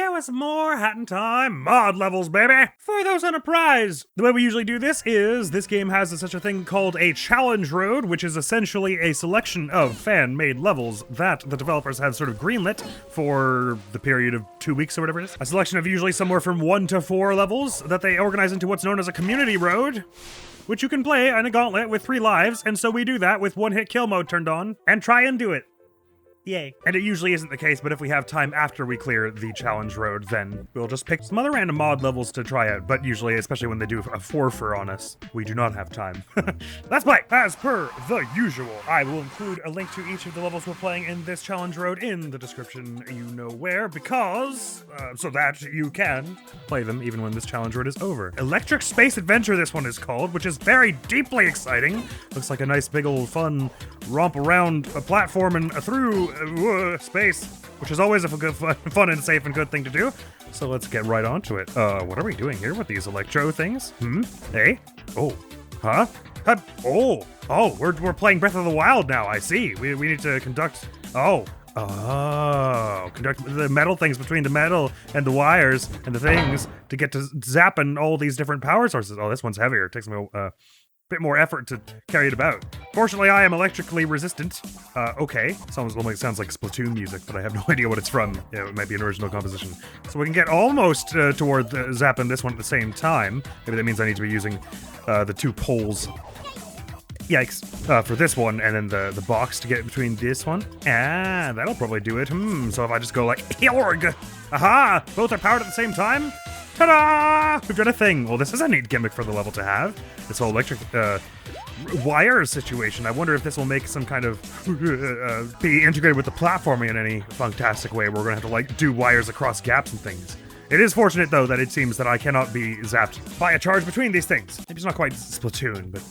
here with some more Hat in Time mod levels, baby! For those unsurprised, the way we usually do this is, this game has such a thing called a challenge road, which is essentially a selection of fan-made levels that the developers have sort of greenlit for the period of 2 weeks or whatever it is. A selection of usually somewhere from 1 to 4 levels that they organize into what's known as a community road, which you can play in a gauntlet with 3 lives, and so we do that with one-hit kill mode turned on, and try and do it. Yay. And it usually isn't the case, but if we have time after we clear the challenge road, then we'll just pick some other random mod levels to try out. But usually, especially when they do a forfeit on us, we do not have time. Let's play! As per the usual, I will include a link to each of the levels we're playing in this challenge road in the description, you know where, because, so that you can play them even when this challenge road is over. Electric Space Adventure, this one is called, which is very deeply exciting. Looks like a nice big old fun romp around a platform and through space, which is always a good, fun and safe and good thing to do. So let's get right onto it. What are we doing here with these electro things? Hey? Oh. Huh? Oh, we're playing Breath of the Wild now, I see. We need to conduct, conduct the metal things between the metal and the wires and the things to get to zapping all these different power sources. Oh, this one's heavier. It takes me a bit more effort to carry it about. Fortunately, I am electrically resistant. Okay. Sounds like Splatoon music, but I have no idea what it's from. Yeah, it might be an original composition. So we can get almost toward zapping this one at the same time. Maybe that means I need to be using the 2 poles. Yikes. For this one, and then the box to get between this one. Ah, that'll probably do it. So if I just go like, Hjorg! Aha! Both are powered at the same time? Ta-da! We've done a thing. Well, this is a neat gimmick for the level to have. This whole electric wire situation. I wonder if this will make some kind of be integrated with the platforming in any fantastic way. We're gonna have to like do wires across gaps and things. It is fortunate though that it seems that I cannot be zapped by a charge between these things. Maybe it's not quite Splatoon, but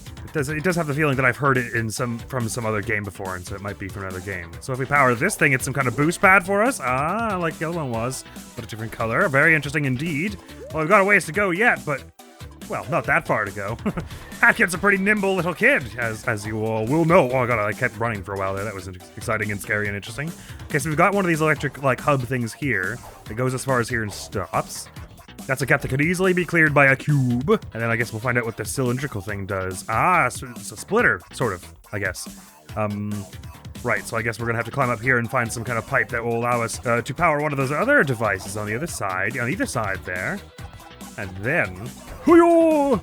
it does have the feeling that I've heard it in from some other game before, and so it might be from another game. So if we power this thing, it's some kind of boost pad for us. Ah, like the other one was, but a different color. Very interesting indeed. Well, we've got a ways to go yet, but well, not that far to go. Hatkid's a pretty nimble little kid, as you all will know. Oh my god, I kept running for a while there. That was exciting and scary and interesting. Okay, so we've got one of these electric, like, hub things here. It goes as far as here and stops. That's a gap that could easily be cleared by a cube. And then I guess we'll find out what the cylindrical thing does. Ah, so it's a splitter, sort of, I guess. Right, so I guess we're gonna have to climb up here and find some kind of pipe that will allow us to power one of those other devices on the other side. On either side there. And then... Hoo-yoo!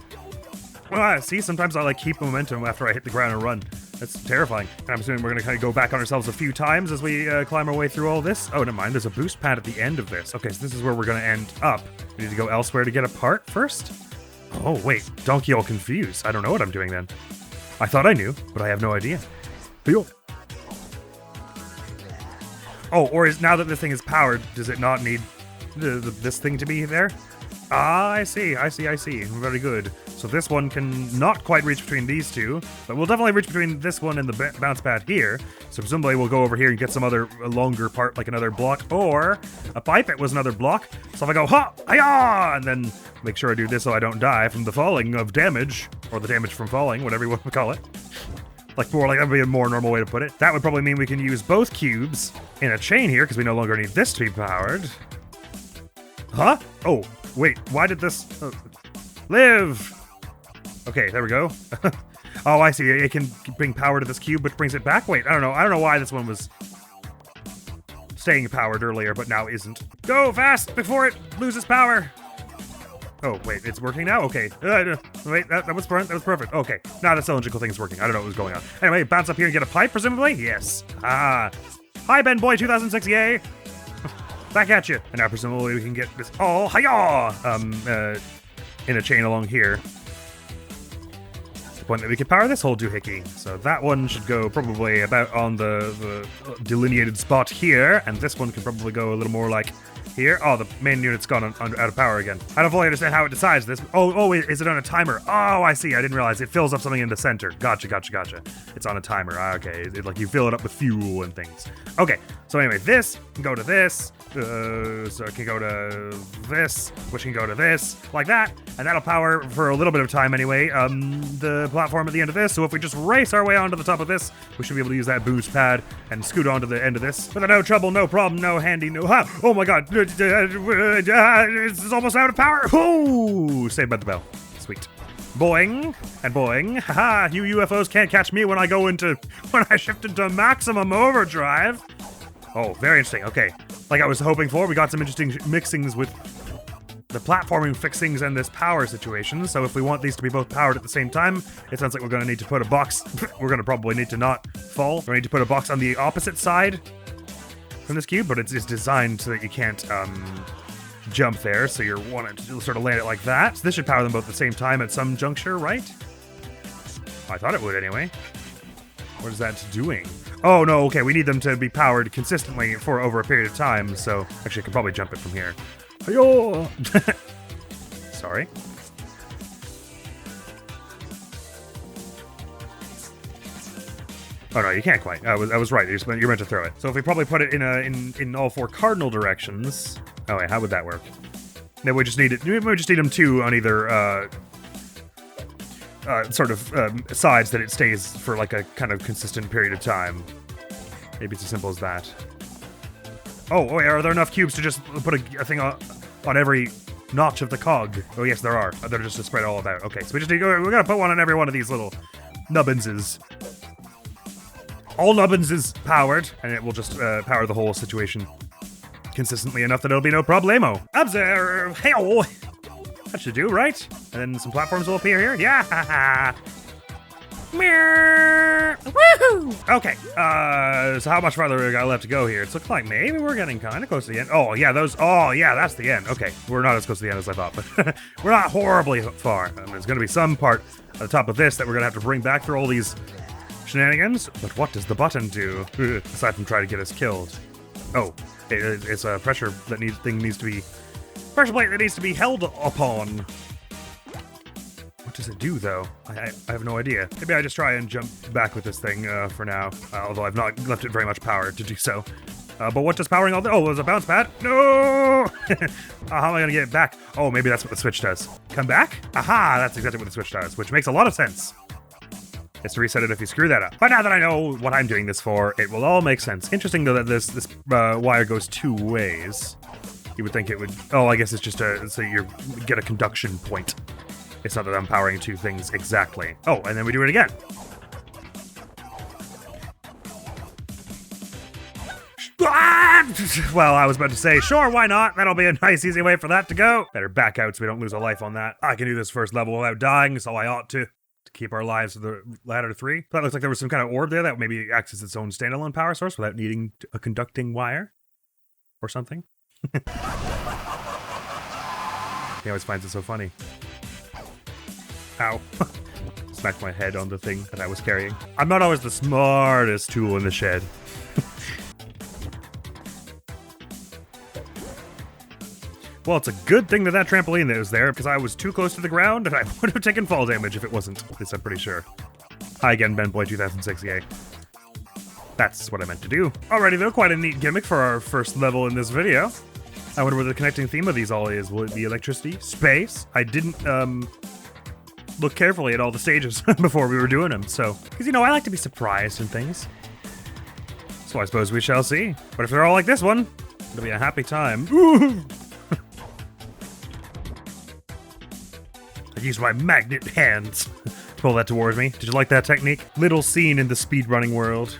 See, sometimes I like keep momentum after I hit the ground and run. That's terrifying. And I'm assuming we're gonna kind of go back on ourselves a few times as we climb our way through all this. Oh, never mind, there's a boost pad at the end of this. Okay, so this is where we're gonna end up. We need to go elsewhere to get a part first? Oh, wait, donkey all confused. I don't know what I'm doing then. I thought I knew, but I have no idea. Hoo-yoo! Oh, or now that this thing is powered, does it not need this thing to be there? Ah, I see. Very good. So this one can not quite reach between these two, but we'll definitely reach between this one and the bounce pad here. So presumably we'll go over here and get some other longer part, like another block, or a pipe. It was another block. So if I go, ha, hi-ya, and then make sure I do this so I don't die from the falling of damage, or the damage from falling, whatever you want to call it. That would be a more normal way to put it. That would probably mean we can use both cubes in a chain here, because we no longer need this to be powered. Huh? Oh, wait, why did this... live! Okay, there we go. Oh, I see, it can bring power to this cube, which brings it back. Wait, I don't know why this one was staying powered earlier, but now isn't. Go fast before it loses power! Oh, wait, it's working now? Okay. Wait, that was perfect. Okay, now the cylindrical thing is working. I don't know what was going on. Anyway, bounce up here and get a pipe, presumably? Yes. Ah. Hi, Ben Boy 2006, yay! Back at you. And now presumably we can get this all hi-ya! In a chain along here. The point that we can power this whole doohickey. So that one should go probably about on the delineated spot here, and this one can probably go a little more like here. Oh, the main unit's gone out of power again. I don't fully understand how it decides this. Oh, is it on a timer? Oh, I see. I didn't realize it fills up something in the center. Gotcha. It's on a timer. Okay, like you fill it up with fuel and things. Okay, so anyway, this can go to this. So it can go to this, which can go to this, like that, and that'll power for a little bit of time anyway, the platform at the end of this. So if we just race our way onto the top of this, we should be able to use that boost pad and scoot onto the end of this without no trouble, no problem, no handy, no ha! Oh my god, It's almost out of power. Ooh, saved by the bell. Sweet. Boing and boing. Haha, you UFOs can't catch me when I shift into maximum overdrive. Oh, very interesting. Okay. Like I was hoping for, we got some interesting mixings with the platforming fixings and this power situation. So if we want these to be both powered at the same time, it sounds like we're going to need to put a box. We're going to probably need to not fall. We're going to need to put a box on the opposite side from this cube, but it's designed so that you can't jump there. So you're wanting to sort of land it like that. So this should power them both at the same time at some juncture, right? I thought it would anyway. What is that doing? Oh, no, okay, we need them to be powered consistently for over a period of time, so actually I could probably jump it from here. Hi-yo! Sorry. Oh no, you can't quite. I was right. You're meant to throw it. So if we probably put it in all four cardinal directions. Oh wait, how would that work? Then we just need it. We just need them two on either sides that it stays for like a kind of consistent period of time. Maybe it's as simple as that. Oh, wait, are there enough cubes to just put a thing on every notch of the cog? Oh yes, there are. They're just to spread all about. Okay, so we gotta put one on every one of these little nubbinses. All nubbins is powered, and it will just power the whole situation consistently enough that it'll be no problemo. Observe! Hey-oh! That should do, right? And then some platforms will appear here. Yeah! Woohoo! Okay, so how much farther we got left to go here? It's looking like maybe we're getting kind of close to the end. Oh, yeah, that's the end. Okay, we're not as close to the end as I thought, but we're not horribly far. There's going to be some part at the top of this that we're going to have to bring back through all these shenanigans. But what does the button do, aside from trying to get us killed? Oh, it's a pressure plate that needs to be held upon. What does it do, though? I have no idea. Maybe I just try and jump back with this thing for now, although I've not left it very much power to do so. But what does powering all the— oh, there's a bounce pad? No! How am I going to get it back? Oh, maybe that's what the switch does. Come back? Aha, that's exactly what the switch does, which makes a lot of sense. It's to reset it if you screw that up. But now that I know what I'm doing this for, it will all make sense. Interesting, though, that this wire goes two ways. You would think it would— oh, I guess it's just so you get a conduction point. It's not that I'm powering two things exactly. Oh, and then we do it again. Well, I was about to say, sure, why not? That'll be a nice, easy way for that to go. Better back out so we don't lose a life on that. I can do this first level without dying, so I ought to keep our lives to the ladder 3. That looks like there was some kind of orb there that maybe acts as its own standalone power source without needing a conducting wire or something. He always finds it so funny. Ow. Smacked my head on the thing that I was carrying. I'm not always the smartest tool in the shed. Well, it's a good thing that trampoline is there, because I was too close to the ground and I would have taken fall damage if it wasn't. At least I'm pretty sure. Hi again, BenBoy 2068. That's what I meant to do. Alrighty though, quite a neat gimmick for our first level in this video. I wonder what the connecting theme of these all is. Will it be electricity? Space? I didn't, look carefully at all the stages before we were doing them, so. Because, I like to be surprised in things. So I suppose we shall see. But if they're all like this one, it'll be a happy time. Ooh! I used my magnet hands to pull that towards me. Did you like that technique? Little seen in the speedrunning world.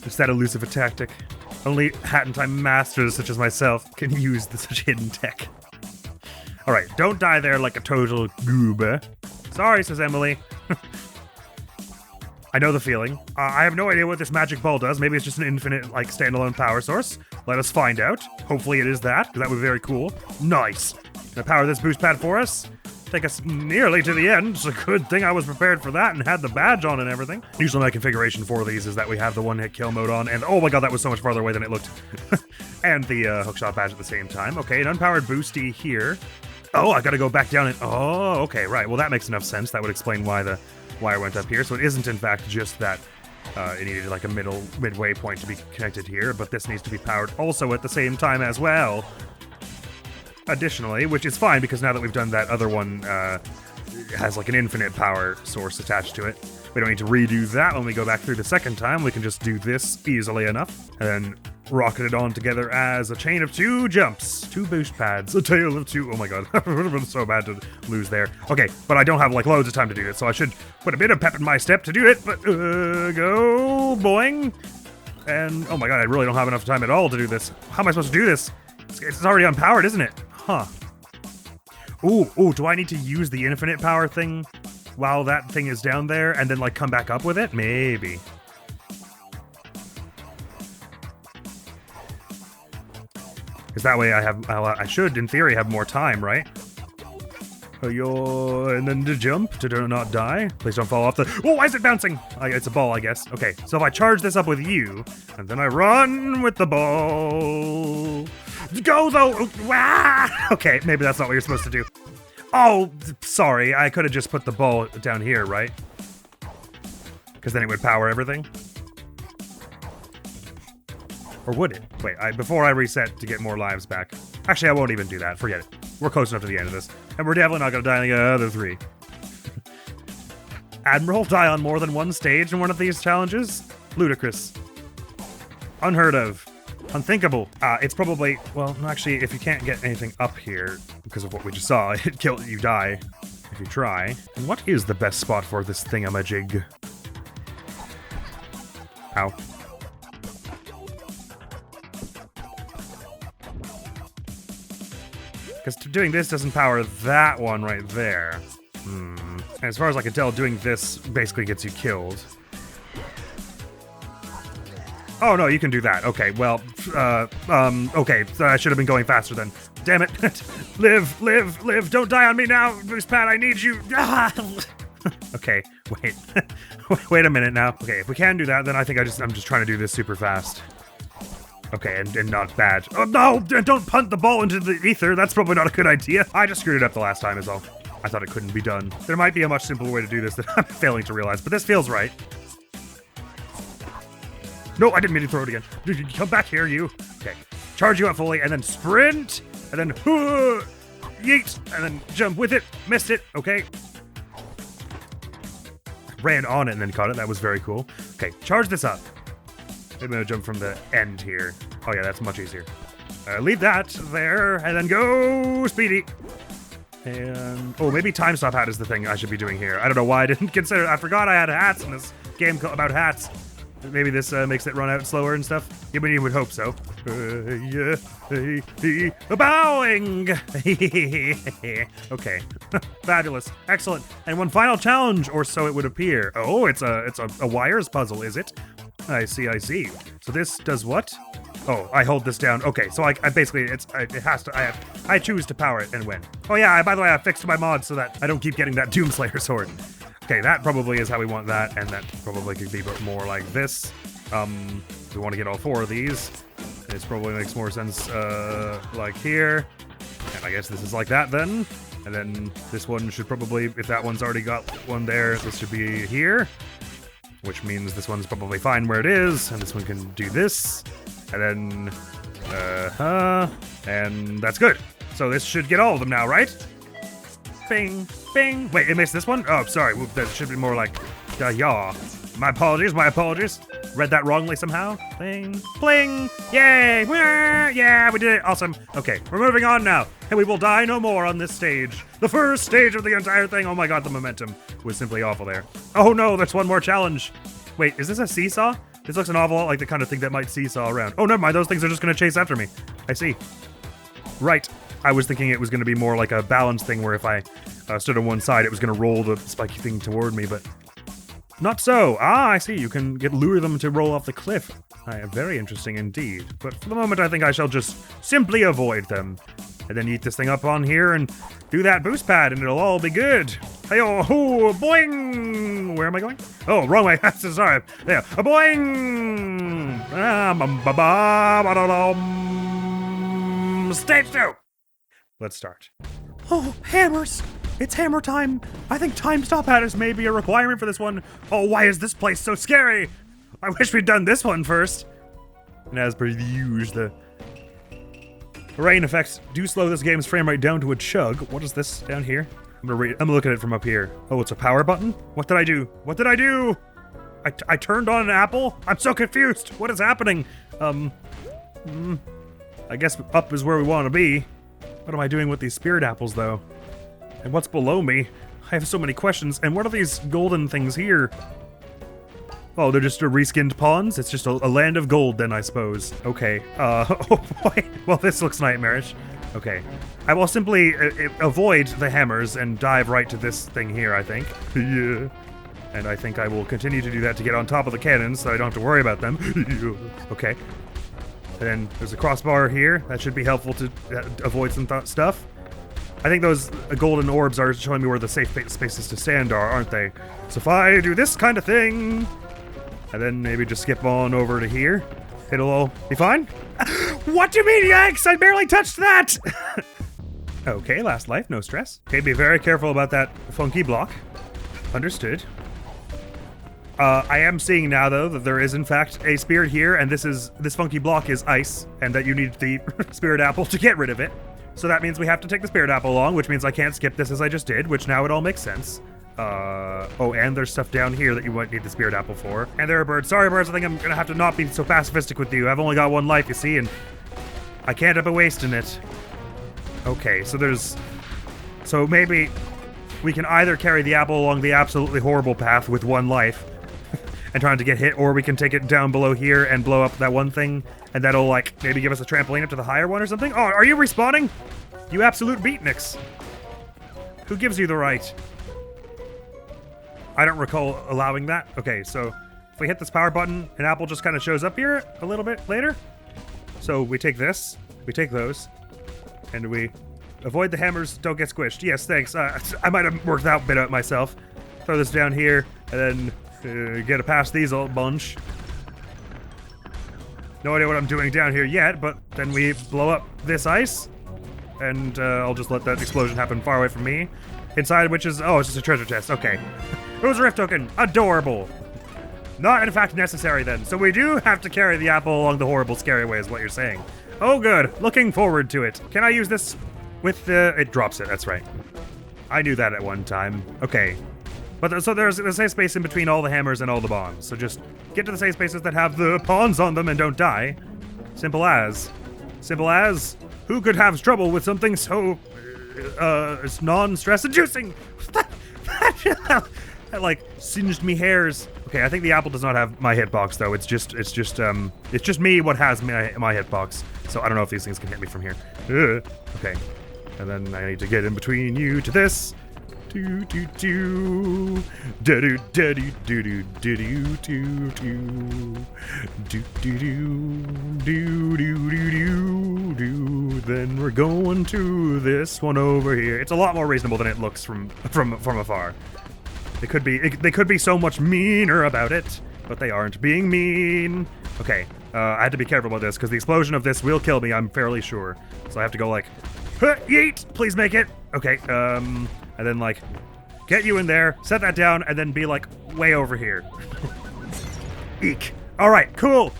It's that elusive a tactic. Only Hat in Time masters such as myself can use such hidden tech. Alright, don't die there like a total goober. Sorry, says Emily. I know the feeling. I have no idea what this magic ball does. Maybe it's just an infinite, standalone power source. Let us find out. Hopefully it is that, because that would be very cool. Nice. Gonna power this boost pad for us. Take us nearly to the end. It's a good thing I was prepared for that and had the badge on and everything. Usually my configuration for these is that we have the one-hit kill mode on, and oh my god, that was so much farther away than it looked. And the hookshot badge at the same time. Okay, an unpowered boosty here. Oh, I gotta go back down and— oh, okay, right. Well, that makes enough sense. That would explain why the wire went up here. So it isn't, in fact, just that it needed a midway point to be connected here, but this needs to be powered also at the same time as well. Additionally, which is fine because now that we've done that other one, has an infinite power source attached to it. We don't need to redo that when we go back through the second time. We can just do this easily enough. And then rocketed on together as a chain of 2 jumps, 2 boost pads, a tale of 2. Oh my god, it would have been so bad to lose there. Okay, but I don't have like loads of time to do this, so I should put a bit of pep in my step to do it. But go boing, and oh my god, I really don't have enough time at all to do this. How am I supposed to do this? It's already unpowered, isn't it? Huh. Ooh, do I need to use the infinite power thing while that thing is down there and then like come back up with it? Maybe. Because that way I should, in theory, have more time, right? And then to jump, to not die. Please don't fall off the... Oh, why is it bouncing? It's a ball, I guess. Okay, so if I charge this up with you, and then I run with the ball... Go, though! Ah! Okay, maybe that's not what you're supposed to do. Oh, sorry, I could have just put the ball down here, right? Because then it would power everything. Or would it? Wait, before I reset to get more lives back. Actually, I won't even do that. Forget it. We're close enough to the end of this. And we're definitely not going to die in the other 3. Admiral, die on more than one stage in one of these challenges? Ludicrous. Unheard of. Unthinkable. It's probably... Well, actually, if you can't get anything up here, because of what we just saw, you die if you try. And what is the best spot for this thingamajig? Ow. Because doing this doesn't power that one right there. And as far as I can tell, doing this basically gets you killed. Oh no, you can do that. Okay, well, okay, I should have been going faster then. Damn it. Live, don't die on me now, Boost Pad, I need you. Okay, wait. Wait a minute now. Okay, if we can do that, then I think I'm just trying to do this super fast. Okay, and not bad. Oh, no! Don't punt the ball into the ether. That's probably not a good idea. I just screwed it up the last time is all. I thought it couldn't be done. There might be a much simpler way to do this that I'm failing to realize, but this feels right. No, I didn't mean to throw it again. Come back here, you. Okay. Charge you up fully, and then sprint, and then yeet, and then jump with it. Missed it. Okay. Ran on it and then caught it. That was very cool. Okay, charge this up. I'm gonna jump from the end here. Oh yeah, that's much easier. Leave that there, and then go speedy. And, oh, maybe time stop hat is the thing I should be doing here. I don't know why I didn't consider it. I forgot I had hats in this game about hats. Maybe this makes it run out slower and stuff. Yeah, but you would hope so. Bowing! Okay. Fabulous. Excellent. And one final challenge, or so it would appear. Oh, it's a wires puzzle, is it? I see. So this does what? Oh, I hold this down. Okay, so I basically, it has to, I choose to power it and win. Oh yeah, by the way, I fixed my mod so that I don't keep getting that Doomslayer sword. Okay, that probably is how we want that, and that probably could be more like this. We want to get all 4 of these. It probably makes more sense, like here. And I guess this is like that then. And then this one should probably, if that one's already got one there, this should be here. Which means this one's probably fine where it is, and this one can do this. And then, and that's good. So this should get all of them now, right? Bing, bing. Wait, it missed this one? Oh, sorry. That should be more like, yaw. My apologies. Read that wrongly somehow. Bing, bling. Yay. Yeah, we did it. Awesome. Okay, we're moving on now. And we will die no more on this stage. The first stage of the entire thing. Oh my god, the momentum was simply awful there. Oh no, there's one more challenge. Wait, is this a seesaw? This looks an awful lot like the kind of thing that might seesaw around. Oh, never mind. Those things are just going to chase after me. I see. Right. I was thinking it was going to be more like a balance thing where if I stood on one side, it was going to roll the spiky thing toward me, but not so. Ah, I see. You can lure them to roll off the cliff. Very interesting indeed. But for the moment, I think I shall just simply avoid them. And then eat this thing up on here and do that boost pad, and it'll all be good. Hey-oh, boing! Where am I going? Oh, wrong way. Sorry. There. Boing! Stage 2! Let's start. Oh, hammers! It's hammer time! I think time stop hat is maybe a requirement for this one. Oh, why is this place so scary? I wish we'd done this one first. And as per the usual, the rain effects do slow this game's frame rate down to a chug. What is this down here? I'm gonna look at it from up here. Oh, it's a power button? What did I do? What did I do? I turned on an apple? I'm so confused. What is happening? I guess up is where we want to be. What am I doing with these spirit apples, though? And what's below me? I have so many questions. And what are these golden things here? Oh, they're just reskinned pawns? It's just a land of gold, then, I suppose. Okay. Oh boy. Well, this looks nightmarish. Okay. I will simply avoid the hammers and dive right to this thing here, I think. Yeah. And I think I will continue to do that to get on top of the cannons so I don't have to worry about them. Okay. And then there's a crossbar here. That should be helpful to avoid some stuff. I think those golden orbs are showing me where the safe spaces to stand are, aren't they? So if I do this kind of thing, and then maybe just skip on over to here, it'll all be fine. What do you mean, yikes? I barely touched that! Okay, last life, no stress. Okay, be very careful about that funky block. Understood. I am seeing now, though, that there is, in fact, a spirit here, and this funky block is ice, and that you need the spirit apple to get rid of it. So that means we have to take the spirit apple along, which means I can't skip this as I just did, which now it all makes sense. Oh, and there's stuff down here that you might need the spirit apple for. And there are birds. Sorry, birds, I think I'm gonna have to not be so pacifistic with you. I've only got one life, you see, and I can't have a waste in it. Okay, so maybe we can either carry the apple along the absolutely horrible path with one life and trying to get hit, or we can take it down below here and blow up that one thing, and that'll, like, maybe give us a trampoline up to the higher one or something? Oh, are you respawning? You absolute beatniks. Who gives you the right? I don't recall allowing that. Okay, so if we hit this power button, an apple just kind of shows up here a little bit later. So we take this, we take those, and we avoid the hammers, don't get squished. Yes, thanks. I might have worked that bit out myself. Throw this down here, and then get past these old bunch. No idea what I'm doing down here yet, but then we blow up this ice, and I'll just let that explosion happen far away from me. Inside which is, oh, it's just a treasure chest. Okay. It was a rift token. Adorable. Not, in fact, necessary then. So we do have to carry the apple along the horrible, scary way is what you're saying. Oh, good. Looking forward to it. Can I use this with the... It drops it, that's right. I knew that at one time. Okay. But so there's a safe space in between all the hammers and all the bombs. So just get to the safe spaces that have the pawns on them and don't die. Simple as. Simple as. Who could have trouble with something so non-stress inducing? That like singed me hairs. Okay, I think the apple does not have my hitbox though. It's just me what has my hitbox. So I don't know if these things can hit me from here. Okay. And then I need to get in between you to this. Do do do do do do do do do do do do do do do. Then we're going to this one over here. It's a lot more reasonable than it looks from afar. They could be so much meaner about it, but they aren't being mean. Okay, I had to be careful about this because the explosion of this will kill me. I'm fairly sure. So I have to go like, yeet! Please make it. Okay, and then like, get you in there, set that down, and then be like way over here. Eek. All right, cool.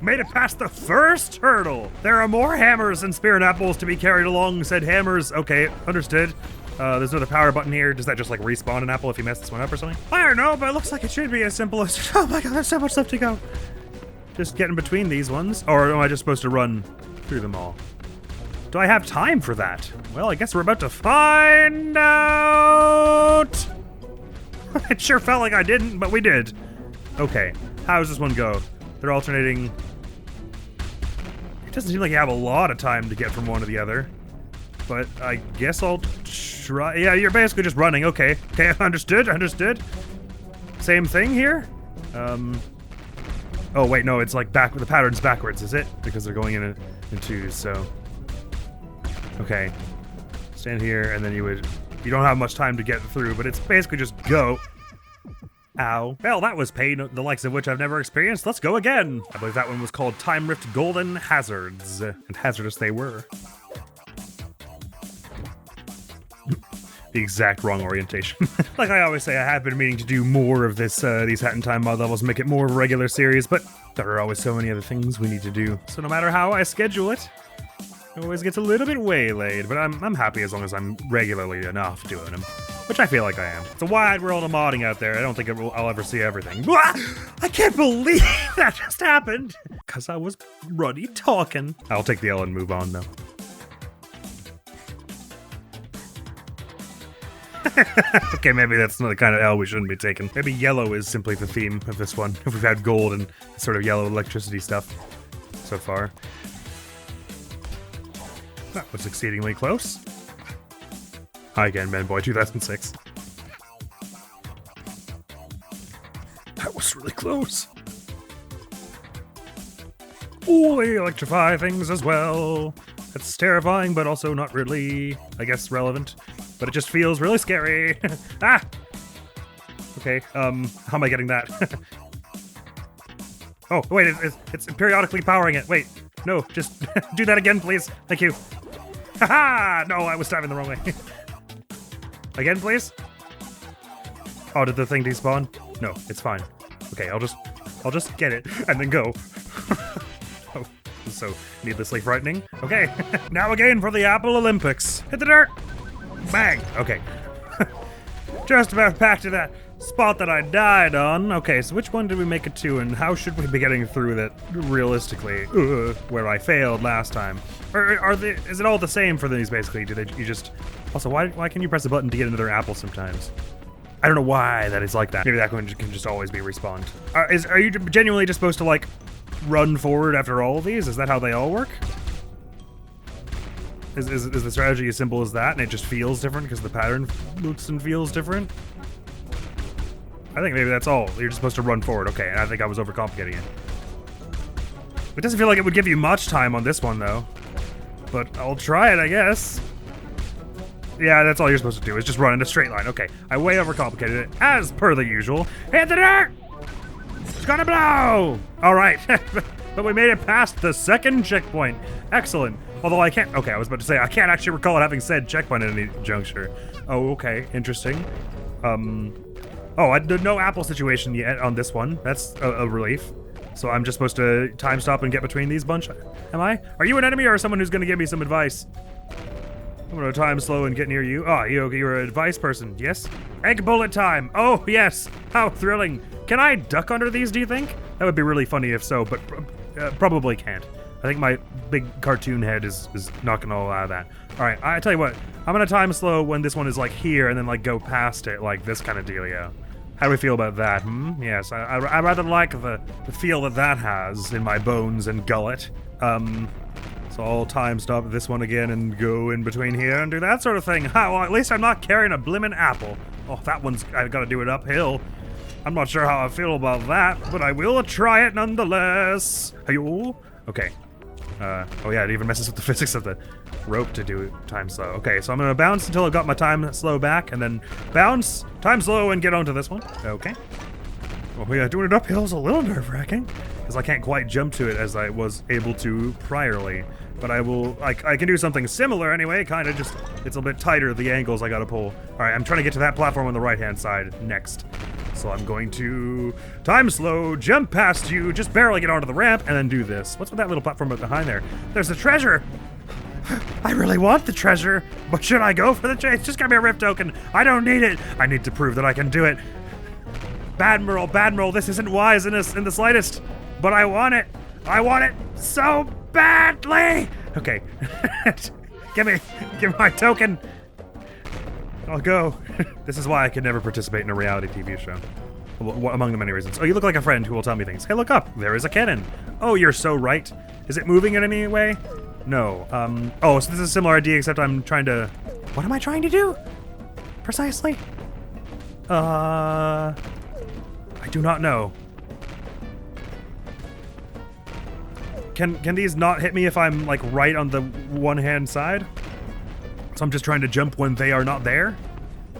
Made it past the first hurdle. There are more hammers and spirit apples to be carried along said hammers. Okay, understood. There's another power button here. Does that just like respawn an apple if you mess this one up or something? I don't know, but it looks like it should be as simple as... Oh my god, there's so much stuff to go. Just get in between these ones. Or am I just supposed to run through them all? Do I have time for that? Well, I guess we're about to find out. It sure felt like I didn't, but we did. Okay, how does this one go? They're alternating. It doesn't seem like you have a lot of time to get from one to the other. But I guess I'll try. Yeah, you're basically just running. Okay, understood. Same thing here? Oh, wait, no, it's like the pattern's backwards, is it? Because they're going in twos, so. Okay. Stand here, and then you don't have much time to get through, but it's basically just go. Ow. Well, that was pain, the likes of which I've never experienced. Let's go again. I believe that one was called Time Rift Golden Hazards, and hazardous they were. The exact wrong orientation. Like I always say, I have been meaning to do more of this, these Hat in Time mod levels, make it more of a regular series, but there are always so many other things we need to do. So no matter how I schedule it, it always gets a little bit waylaid, but I'm happy as long as I'm regularly enough doing them. which I feel like I am. It's a wide world of modding out there. I don't think I'll ever see everything. I can't believe that just happened because I was ruddy talking. I'll take the L and move on though. Okay, maybe that's not the kind of L we shouldn't be taking. Maybe yellow is simply the theme of this one. If we've had gold and sort of yellow electricity stuff so far. That was exceedingly close. Hi again, Manboy 2006. That was really close. Oh, they electrify things as well. That's terrifying, but also not really, I guess, relevant. But it just feels really scary. Ah! Okay, how am I getting that? Oh, wait, it's periodically powering it. Wait, no, just do that again, please. Thank you. Haha! No, I was diving the wrong way. Again, please? Oh, did the thing despawn? No, it's fine. Okay, I'll just get it and then go. Oh, so needlessly frightening. Okay, now again for the Apple Olympics. Hit the dirt! Bang! Okay. Just about back to that spot that I died on. Okay, so which one did we make it to, and how should we be getting through that realistically? Where I failed last time. Or is it all the same for these basically? You just... Also, why can you press a button to get another apple sometimes? I don't know why that is like that. Maybe that one can just always be respawned. Are you genuinely just supposed to, like, run forward after all of these? Is that how they all work? Is the strategy as simple as that, and it just feels different because the pattern looks and feels different? I think maybe that's all. You're just supposed to run forward. Okay, and I think I was overcomplicating it. It doesn't feel like it would give you much time on this one, though. But I'll try it, I guess. Yeah, that's all you're supposed to do, is just run in a straight line. Okay, I way overcomplicated it, as per the usual. Hit the dirt! It's gonna blow! All right, but we made it past the second checkpoint. Excellent. Although I can't, okay, I was about to say, I can't actually recall having said checkpoint at any juncture. Oh, okay, interesting. Oh, I did no apple situation yet on this one. That's a relief. So I'm just supposed to time stop and get between these bunch? Am I? Are you an enemy or someone who's gonna give me some advice? I'm gonna time slow and get near you. Oh, you're an advice person, yes? Egg bullet time! Oh, yes! How thrilling! Can I duck under these, do you think? That would be really funny if so, but probably can't. I think my big cartoon head is not gonna allow that. All right, I tell you what, I'm gonna time slow when this one is like here and then like go past it, like this kind of dealio. How do we feel about that, Yes, I rather like the feel that has in my bones and gullet. So I'll time stop this one again and go in between here and do that sort of thing. Ha, well, at least I'm not carrying a blimmin' apple. Oh, that one's, I gotta do it uphill. I'm not sure how I feel about that, but I will try it nonetheless. Hey-yo. Okay. Oh yeah, it even messes with the physics of the rope to do time slow. Okay, so I'm gonna bounce until I got my time slow back, and then bounce, time slow, and get onto this one. Okay. Oh yeah, doing it uphill is a little nerve-wracking, because I can't quite jump to it as I was able to priorly. But I will, I can do something similar anyway, kind of just, it's a bit tighter, the angles I gotta pull. All right, I'm trying to get to that platform on the right-hand side next. So I'm going to time slow, jump past you, just barely get onto the ramp, and then do this. What's with that little platform behind there? There's the treasure! I really want the treasure, but should I go for the treasure? It's just gonna be a rift token. I don't need it. I need to prove that I can do it. Admiral, this isn't wise in the slightest, but I want it. I want it so badly. Okay, give me my token. I'll go. This is why I could never participate in a reality TV show. Among the many reasons. Oh, you look like a friend who will tell me things. Hey, look up. There is a cannon. Oh, you're so right. Is it moving in any way? No. Oh, so this is a similar idea, except I'm trying to... What am I trying to do? Precisely? I do not know. Can these not hit me if I'm, like, right on the one-hand side? So I'm just trying to jump when they are not there?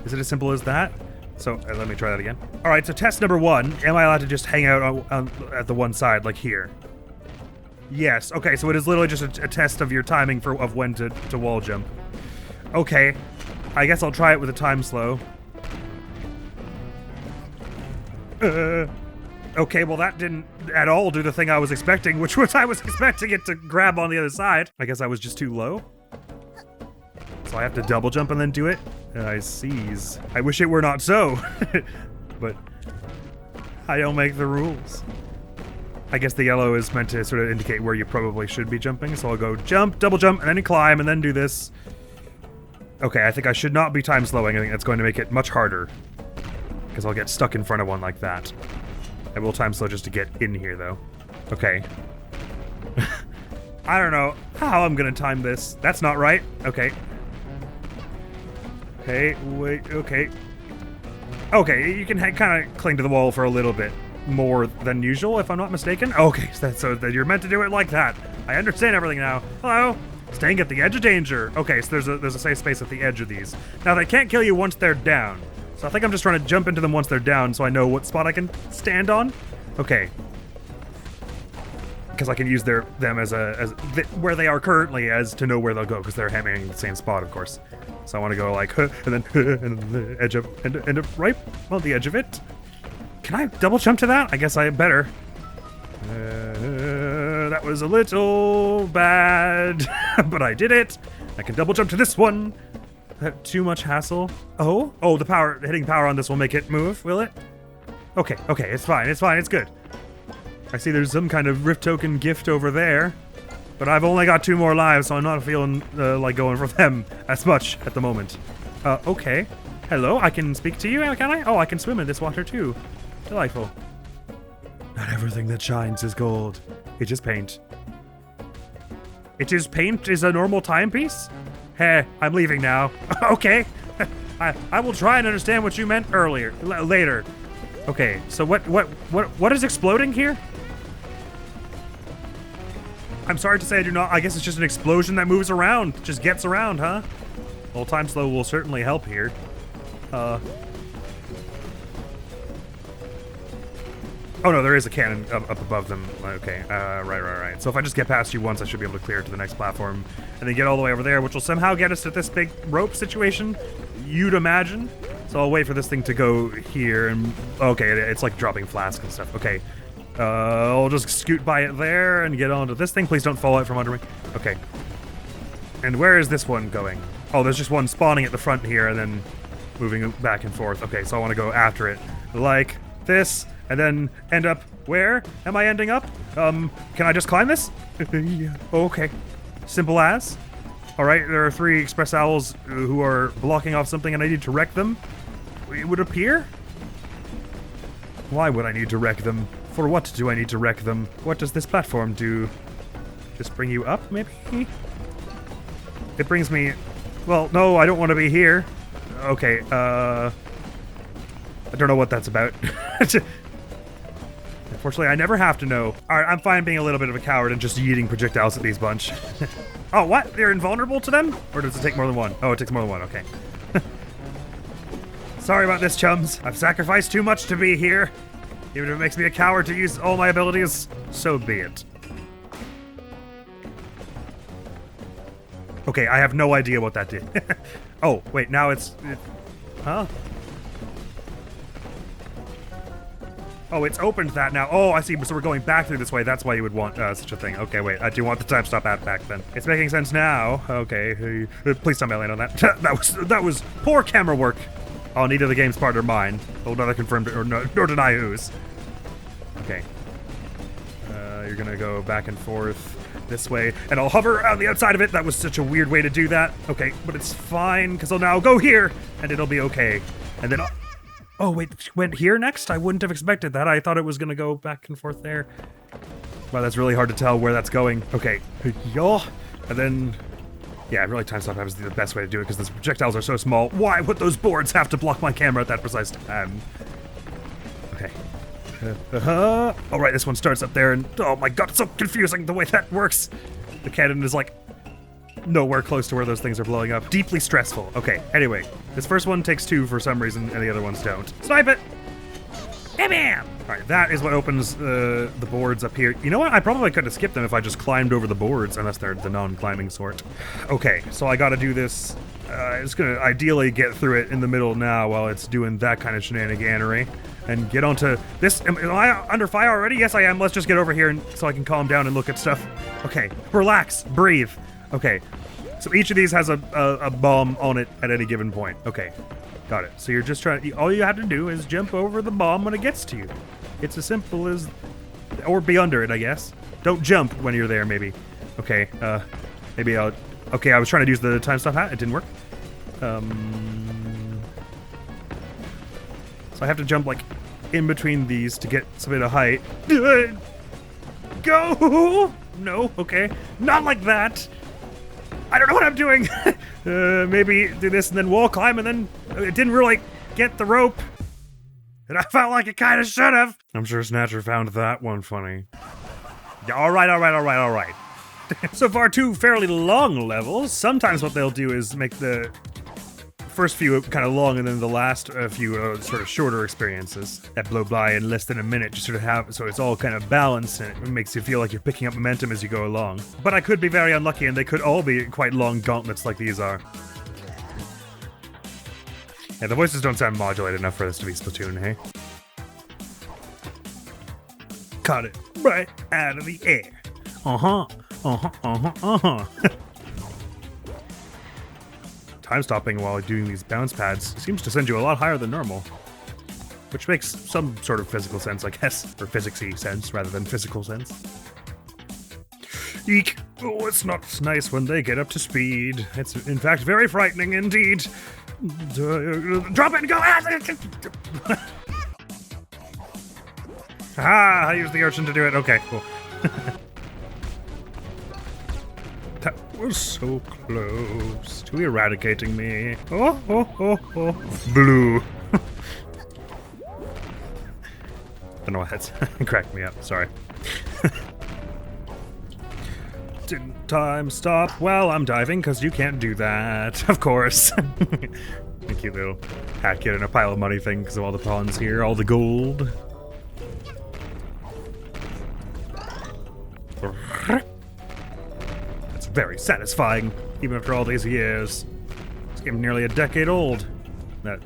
Is it as simple as that? So, let me try that again. All right, so test number one. Am I allowed to just hang out at the one side, like here? Yes, okay, so it is literally just a test of your timing of when to wall jump. Okay, I guess I'll try it with a time slow. Okay, well that didn't at all do the thing I was expecting, which was I was expecting it to grab on the other side. I guess I was just too low. So I have to double jump and then do it. I sees. I wish it were not so, but I don't make the rules. I guess the yellow is meant to sort of indicate where you probably should be jumping, so I'll go jump, double jump, and then climb, and then do this. Okay, I think I should not be time slowing. I think that's going to make it much harder, because I'll get stuck in front of one like that. I will time slow just to get in here, though. Okay. I don't know how I'm gonna time this. That's not right. Okay. Okay, wait, okay. Okay, you can kind of cling to the wall for a little bit more than usual, if I'm not mistaken. Okay, so that you're meant to do it like that. I understand everything now. Hello? Staying at the edge of danger. Okay, so there's a safe space at the edge of these. Now, they can't kill you once they're down. So I think I'm just trying to jump into them once they're down so I know what spot I can stand on. Okay. Because I can use them where they are currently as to know where they'll go, because they're hammering the same spot, of course. So I want to go like, and then the edge of, and right on the edge of it. Can I double jump to that? I guess I better. That was a little bad, but I did it. I can double jump to this one. Too much hassle. Oh, the power, hitting power on this will make it move, will it? Okay, it's fine, it's good. I see there's some kind of Rift Token gift over there, but I've only got 2 more lives, so I'm not feeling like going for them as much at the moment. Okay. Hello, I can speak to you, can I? Oh, I can swim in this water too. Delightful. Not everything that shines is gold. It is paint. It is paint is a normal timepiece? Hey, I'm leaving now. Okay. I will try and understand what you meant earlier, later. Okay, so what is exploding here? I'm sorry to say I do not. I guess it's just an explosion that moves around. Just gets around, huh? Well, time slow will certainly help here. Oh no, there is a cannon up above them. Okay, right. So if I just get past you once, I should be able to clear it to the next platform, and then get all the way over there, which will somehow get us to this big rope situation, you'd imagine. So I'll wait for this thing to go here, and okay, it's like dropping flasks and stuff. Okay, I'll just scoot by it there and get onto this thing. Please don't fall out from under me. Okay. And where is this one going? Oh, there's just one spawning at the front here, and then moving back and forth. Okay, so I want to go after it like this. And then end up, where am I ending up? Can I just climb this? Yeah. Okay. Simple as. All right, there are 3 express owls who are blocking off something and I need to wreck them. It would appear? Why would I need to wreck them? For what do I need to wreck them? What does this platform do? Just bring you up, maybe? It brings me... Well, no, I don't want to be here. Okay, I don't know what that's about. Unfortunately, I never have to know. Alright, I'm fine being a little bit of a coward and just yeeting projectiles at these bunch. Oh, what? They're invulnerable to them? Or does it take more than one? Oh, it takes more than one, okay. Sorry about this, chums. I've sacrificed too much to be here. Even if it makes me a coward to use all my abilities, so be it. Okay, I have no idea what that did. Oh, wait, now it's... Huh? Oh, it's opened that now. Oh, I see. So we're going back through this way. That's why you would want such a thing. Okay, wait. I do want the time stop at back then. It's making sense now. Okay. Please tell me I land on that. that was poor camera work. Oh, neither the game's part or mine. Oh, neither confirmed or nor deny whose. Okay. You're gonna go back and forth this way, and I'll hover on the outside of it. That was such a weird way to do that. Okay, but it's fine, because I'll now go here, and it'll be okay. And then... Oh, wait, went here next? I wouldn't have expected that. I thought it was going to go back and forth there. Wow, that's really hard to tell where that's going. Okay, yo, and then... Yeah, really time stop is the best way to do it, because the projectiles are so small. Why would those boards have to block my camera at that precise time? Okay. All right, this one starts up there, and oh my god, it's so confusing the way that works. The cannon is like... nowhere close to where those things are blowing up. Deeply stressful. Okay, anyway. This first one takes 2 for some reason, and the other ones don't. Snipe it! Bam! Alright, that is what opens the boards up here. You know what? I probably could have skipped them if I just climbed over the boards, unless they're the non-climbing sort. Okay, so I gotta do this. It's gonna ideally get through it in the middle now while it's doing that kind of shenaniganery. And get onto this. Am I under fire already? Yes, I am. Let's just get over here so I can calm down and look at stuff. Okay, relax, breathe. Okay, So each of these has a bomb on it at any given point. Okay, got it. So you're just trying, all you have to do is jump over the bomb when it gets to you. It's as simple as, or be under it, I guess. Don't jump when you're there, maybe. Okay, maybe I'll, okay, I was trying to use the time stop hat, it didn't work. So I have to jump like in between these to get some bit of height. Go! No, okay. Not like that. I don't know what I'm doing. Maybe do this and then wall climb and then it didn't really get the rope. And I felt like it kind of should have. I'm sure Snatcher found that one funny. Yeah, all right. So far, 2 fairly long levels. Sometimes what they'll do is make the first few kind of long and then the last few sort of shorter experiences that blow by in less than a minute, just sort of have, so it's all kind of balanced and it makes you feel like you're picking up momentum as you go along. But I could be very unlucky and they could all be quite long gauntlets like these are. Yeah, the voices don't sound modulated enough for this to be Splatoon, hey? Caught it right out of the air. Time stopping while doing these bounce pads seems to send you a lot higher than normal. Which makes some sort of physical sense, I guess. Or physicsy sense rather than physical sense. Eek! Oh, it's not nice when they get up to speed. It's in fact very frightening indeed. Drop it and go! Ah, I used the urchin to do it. Okay, cool. That was so close to eradicating me. Oh. Blue. Don't know why that's cracked me up. Sorry. Didn't time stop while I'm diving, because you can't do that. Of course. A cute little hat kid and a pile of money thing because of all the pawns here, all the gold. That's very satisfying, even after all these years. This game nearly a decade old. That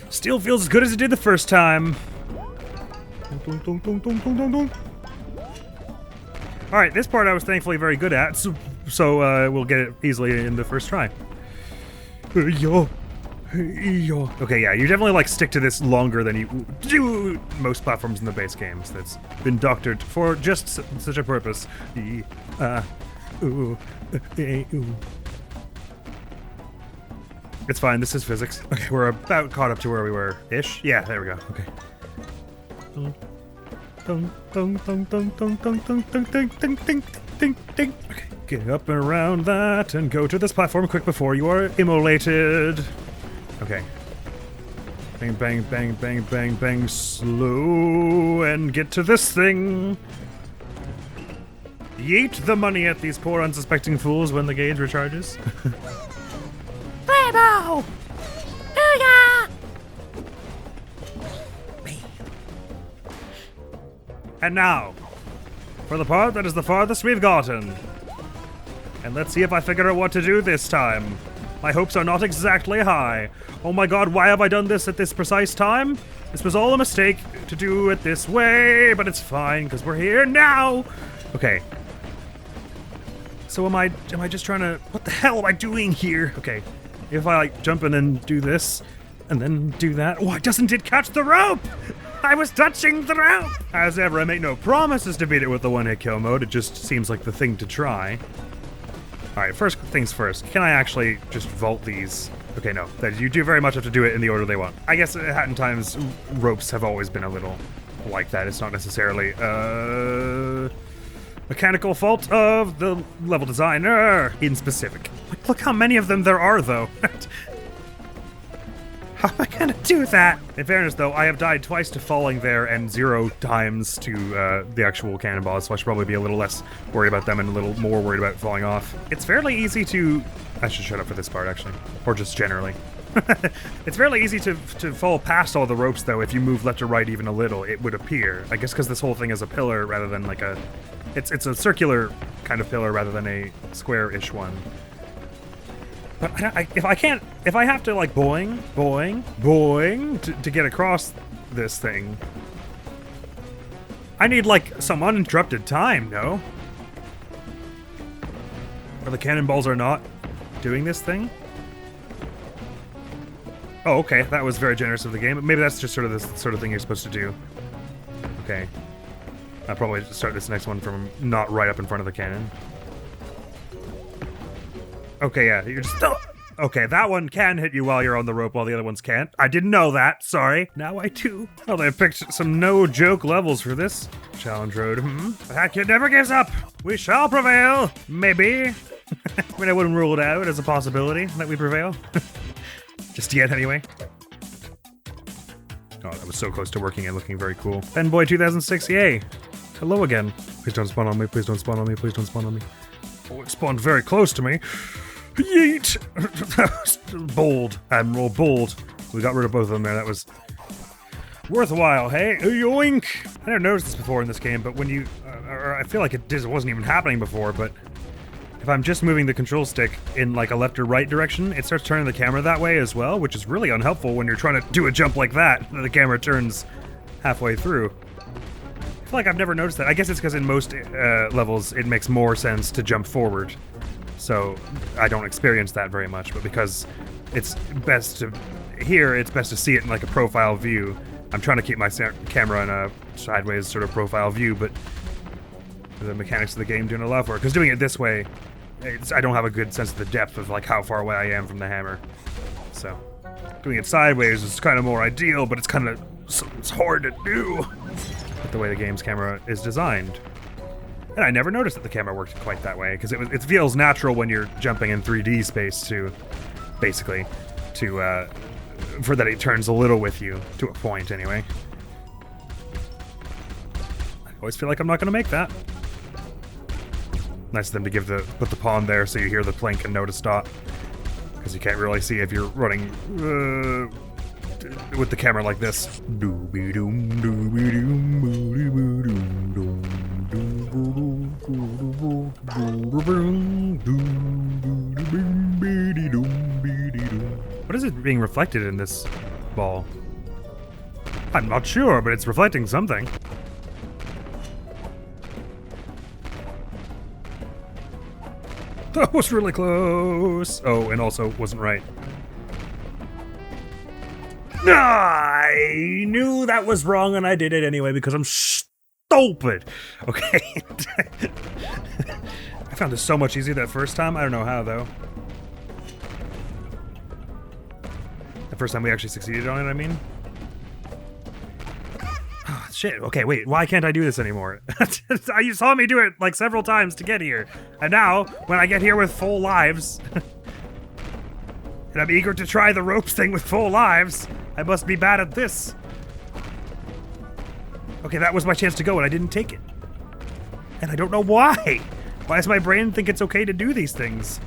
still feels as good as it did the first time. Alright, this part I was thankfully very good at, so we'll get it easily in the first try. Okay, yeah, you definitely like stick to this longer than you do most platforms in the base games. That's been doctored for just such a purpose. It's fine, this is physics. Okay, we're about caught up to where we were ish. Yeah, there we go. Okay. Okay, get up and around that and go to this platform quick before you are immolated. Okay. Bang, bang, bang, bang, bang, bang, slow, and get to this thing. Yeet the money at these poor unsuspecting fools when the gauge recharges. Rainbow! Booyah! And now, for the part that is the farthest we've gotten. And let's see if I figure out what to do this time. My hopes are not exactly high. Oh my god, why have I done this at this precise time? This was all a mistake to do it this way, but it's fine, because we're here now! Okay. So am I just trying to... What the hell am I doing here? Okay. If I, like, jump and then do this, and then do that... Why doesn't it catch the rope? I was touching the rope! As ever, I make no promises to beat it with the one-hit kill mode. It just seems like the thing to try. Alright, first things first. Can I actually just vault these? Okay, no. You do very much have to do it in the order they want. I guess at times, ropes have always been a little like that. It's not necessarily mechanical fault of the level designer in specific. Like, look how many of them there are, though. How am I gonna do that? In fairness, though, I have died twice to falling there and 0 times to the actual cannonballs, so I should probably be a little less worried about them and a little more worried about falling off. It's fairly easy to... I should shut up for this part, actually. Or just generally. It's fairly easy to fall past all the ropes, though, if you move left or right even a little, it would appear. I guess because this whole thing is a pillar rather than like a... It's a circular kind of pillar rather than a square-ish one. But if I have to like boing to get across this thing, I need like some uninterrupted time, no? Or the cannonballs are not doing this thing? Oh, okay, that was very generous of the game. Maybe that's just sort of the sort of thing you're supposed to do. Okay. I'll probably start this next one from not right up in front of the cannon. Okay, yeah, you're just... Okay, that one can hit you while you're on the rope, while the other ones can't. I didn't know that, sorry. Now I do. Well, they picked some no-joke levels for this challenge road. That kid never gives up. We shall prevail. Maybe. I mean, I wouldn't rule it out as a possibility that we prevail. Just yet, anyway. Oh, that was so close to working and looking very cool. Penboy 2006, yay. Hello again. Please don't spawn on me, please don't spawn on me, please don't spawn on me. Oh, it spawned very close to me. Yeet! Bold, Admiral, bold. We got rid of both of them there, that was worthwhile, hey? Yoink! I never noticed this before in this game, but when you... I feel like it wasn't even happening before, but... If I'm just moving the control stick in like a left or right direction, it starts turning the camera that way as well, which is really unhelpful when you're trying to do a jump like that, and the camera turns halfway through. I feel like I've never noticed that. I guess it's because in most levels it makes more sense to jump forward. So I don't experience that very much, but because it's best to... Here, it's best to see it in like a profile view. I'm trying to keep my camera in a sideways sort of profile view, but the mechanics of the game doing a lot for it. Because doing it this way, I don't have a good sense of the depth of like how far away I am from the hammer. So doing it sideways is kind of more ideal, but it's kind of... it's hard to do with the way the game's camera is designed. And I never noticed that the camera worked quite that way, because it feels natural when you're jumping in 3D space to, basically, to, for that it turns a little with you, to a point anyway. I always feel like I'm not going to make that. Nice of them to put the pawn there so you hear the plink and know to stop. Because you can't really see if you're running with the camera like this. What is it being reflected in this ball? I'm not sure, but it's reflecting something. That was really close. Oh, and also wasn't right. I knew that was wrong and I did it anyway because I'm stupid. Okay. I found this so much easier that first time. I don't know how though. The first time we actually succeeded on it, I mean. Oh, shit, okay, wait, why can't I do this anymore? You saw me do it like several times to get here. And now, when I get here with full lives, and I'm eager to try the ropes thing with full lives, I must be bad at this. Okay, that was my chance to go and I didn't take it. And I don't know why. Why does my brain think it's okay to do these things?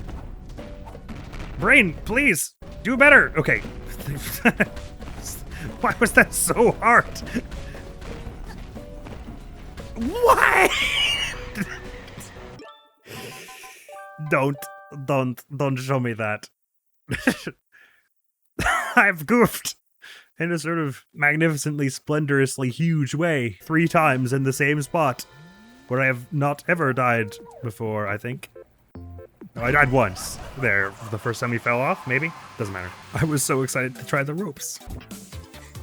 Brain, please, do better. Okay. Why was that so hard? Why? Don't show me that. I've goofed in a sort of magnificently, splendorously huge way 3 times in the same spot where I have not ever died before, I think. No, I died once there, the first time he fell off, maybe? Doesn't matter. I was so excited to try the ropes.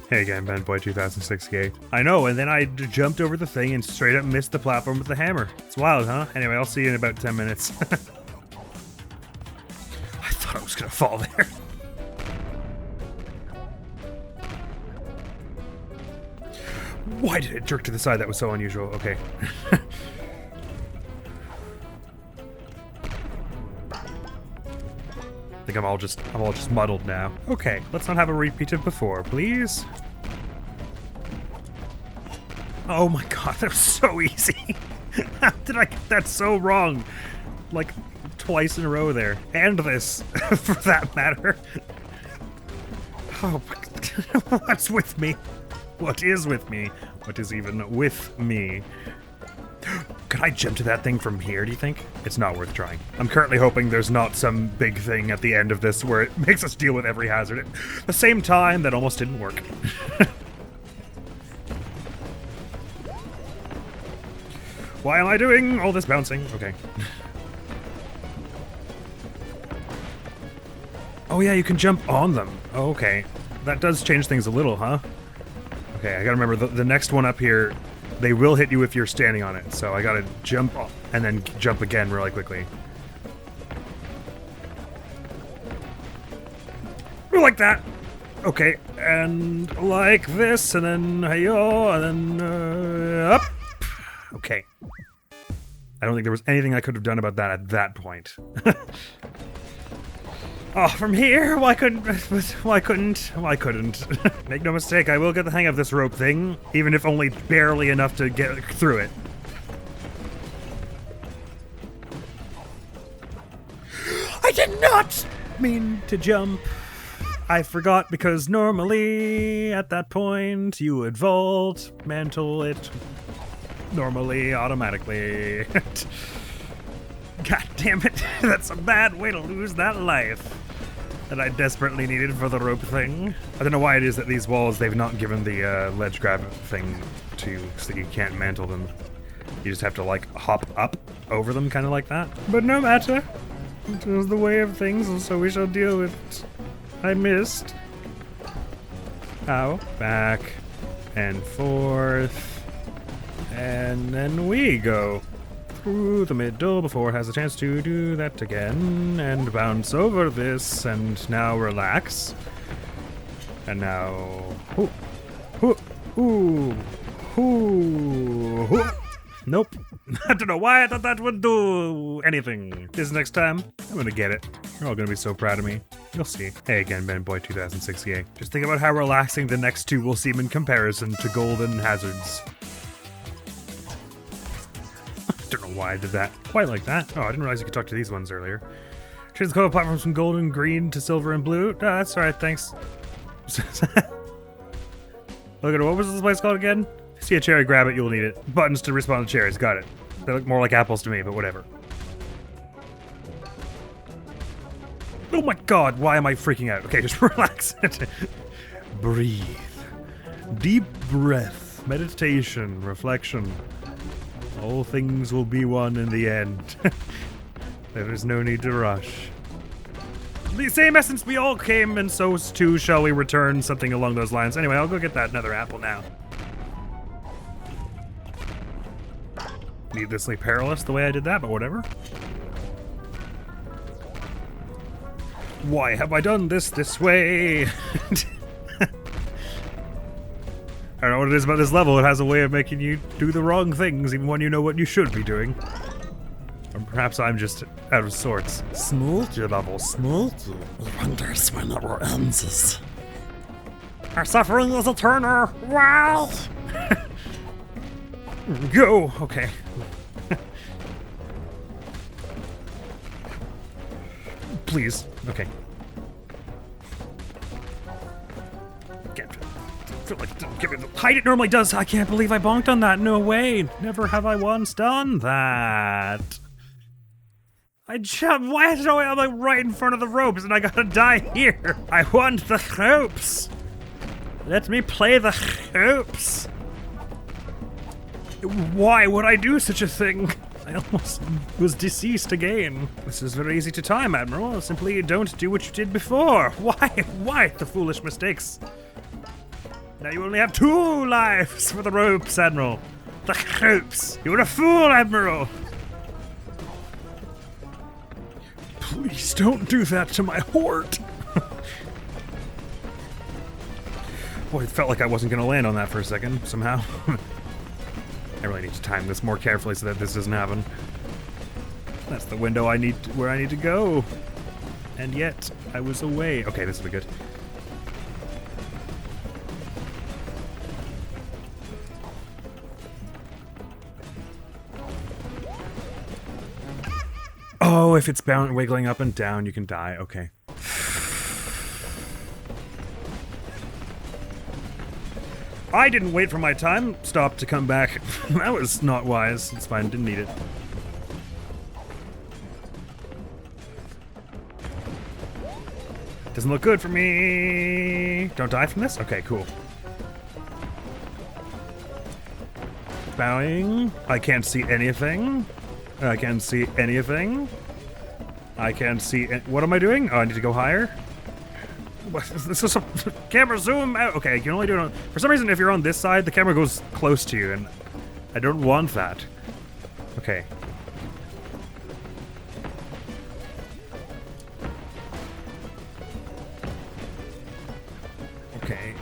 Hey again, Penboy 2006K. I know, and then I jumped over the thing and straight up missed the platform with the hammer. It's wild, huh? Anyway, I'll see you in about 10 minutes. I thought I was gonna fall there. Why did it jerk to the side? That was so unusual. Okay. I think I'm all just muddled now. Okay, let's not have a repeat of before, please. Oh my god, that was so easy. How did I get that so wrong? Like, twice in a row there. And this, for that matter. Oh my god, what's with me? What is with me? What is even with me? Could I jump to that thing from here, do you think? It's not worth trying. I'm currently hoping there's not some big thing at the end of this where it makes us deal with every hazard at the same time. That almost didn't work. Why am I doing all this bouncing? Okay. Oh yeah, you can jump on them. Oh, okay. That does change things a little, huh? Okay, I gotta remember the next one up here, they will hit you if you're standing on it. So I gotta jump off and then jump again really quickly. Like that. Okay, and like this, and then hey-yo, and then up. Okay. I don't think there was anything I could have done about that at that point. Oh, from here? Why couldn't? Make no mistake, I will get the hang of this rope thing, even if only barely enough to get through it. I did not mean to jump. I forgot because normally at that point you would vault, mantle it normally, automatically. God damn it, that's a bad way to lose that life that I desperately needed for the rope thing. I don't know why it is that these walls, they've not given the ledge grab thing to, so that you can't mantle them. You just have to like hop up over them, kind of like that. But no matter, it is the way of things, and so we shall deal with it. I missed. Ow. Back and forth. And then we go through the middle before it has a chance to do that again. And bounce over this, and now relax. And now... Ooh. Ooh. Ooh. Ooh. Ooh. Nope. I don't know why I thought that would do anything. This next time, I'm gonna get it. You're all gonna be so proud of me. You'll see. Hey again, Benboy 2068. Just think about how relaxing the next two will seem in comparison to Golden Hazards. I don't know why I did that. Quite like that. Oh, I didn't realize you could talk to these ones earlier. Change the color platforms from golden, green to silver and blue. Oh, that's alright, thanks. Look at it. What was this place called again? See a cherry, grab it, you'll need it. Buttons to respond to cherries, got it. They look more like apples to me, but whatever. Oh my god, why am I freaking out? Okay, just relax. Breathe. Deep breath. Meditation. Reflection. All things will be one in the end. There is no need to rush. The same essence we all came, and so too shall we return, something along those lines. Anyway, I'll go get that nether apple now. Needlessly perilous the way I did that, but whatever. Why have I done this way? I don't know what it is about this level. It has a way of making you do the wrong things even when you know what you should be doing. Or perhaps I'm just out of sorts. Smooth, your level, smooth. Wonders when it ends. Our suffering is eternal. Wow. Go. Okay. Please. Okay. Give it the height it normally does. I can't believe I bonked on that. No way. Never have I once done that. I jumped. Why is it I'm like right in front of the ropes and I gotta die here? I want the ropes. Let me play the ropes. Why would I do such a thing? I almost was deceased again. This is very easy to time, Admiral. Simply don't do what you did before. Why the foolish mistakes? Now you only have 2 lives for the ropes, Admiral. The ropes. You're a fool, Admiral. Please don't do that to my horde. Boy, it felt like I wasn't gonna land on that for a second, somehow. I really need to time this more carefully so that this doesn't happen. That's the window where I need to go. And yet, I was away. Okay, this will be good. Oh, if it's wiggling up and down, you can die. Okay. I didn't wait for my time stop to come back. That was not wise. It's fine, didn't need it. Doesn't look good for me. Don't die from this? Okay, cool. Bowing. I can't see anything. I can't see anything. I can't see... What am I doing? Oh, I need to go higher? This is a camera zoom out. Okay, you can only do it on... For some reason, if you're on this side, the camera goes close to you, and I don't want that. Okay. Okay,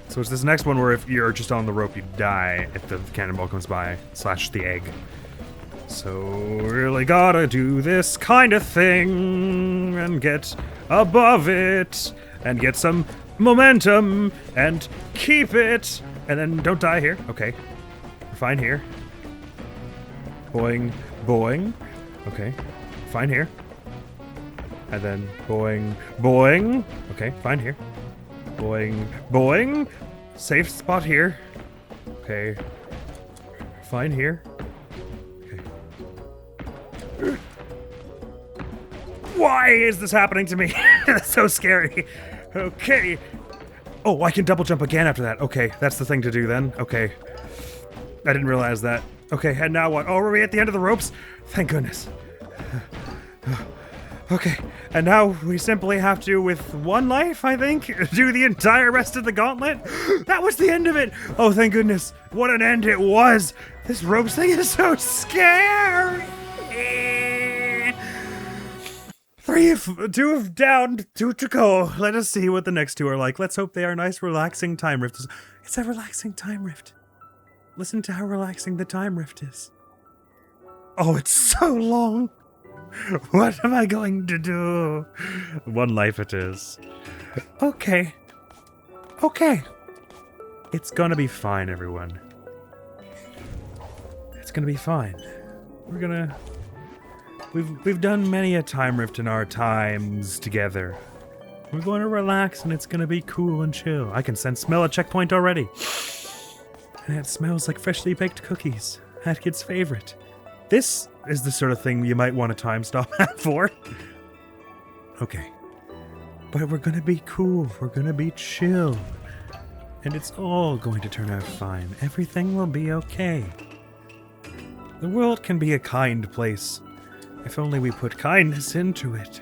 so it's this next one where if you're just on the rope, you die if the cannonball comes by, / the egg. So really gotta do this kind of thing and get above it and get some momentum and keep it and then don't die here. Okay, we're fine here. Boing, boing. Okay, fine here. And then boing, boing. Okay, fine here. Boing, boing. Safe spot here. Okay. Fine here. Okay. Why is this happening to me? That's so scary. Okay. Oh, I can double jump again after that. Okay, that's the thing to do then. Okay. I didn't realize that. Okay, and now what? Oh, are we at the end of the ropes? Thank goodness. Okay, and now we simply have to, with one life, I think, do the entire rest of the gauntlet. That was the end of it. Oh, thank goodness. What an end it was. This ropes thing is so scary. 2 down, 2 to go. Let us see what the next 2 are like. Let's hope they are nice, relaxing time rifts. It's a relaxing time rift. Listen to how relaxing the time rift is. Oh, it's so long. What am I going to do? 1 life it is. Okay. Okay. It's gonna be fine, everyone. It's gonna be fine. We're gonna... We've done many a time rift in our times together. We're going to relax and it's gonna be cool and chill. I can smell a checkpoint already. And it smells like freshly baked cookies. That kid's favorite. This is the sort of thing you might want to time stop for. Okay. But we're gonna be cool. We're gonna be chill. And it's all going to turn out fine. Everything will be okay. The world can be a kind place if only we put kindness into it.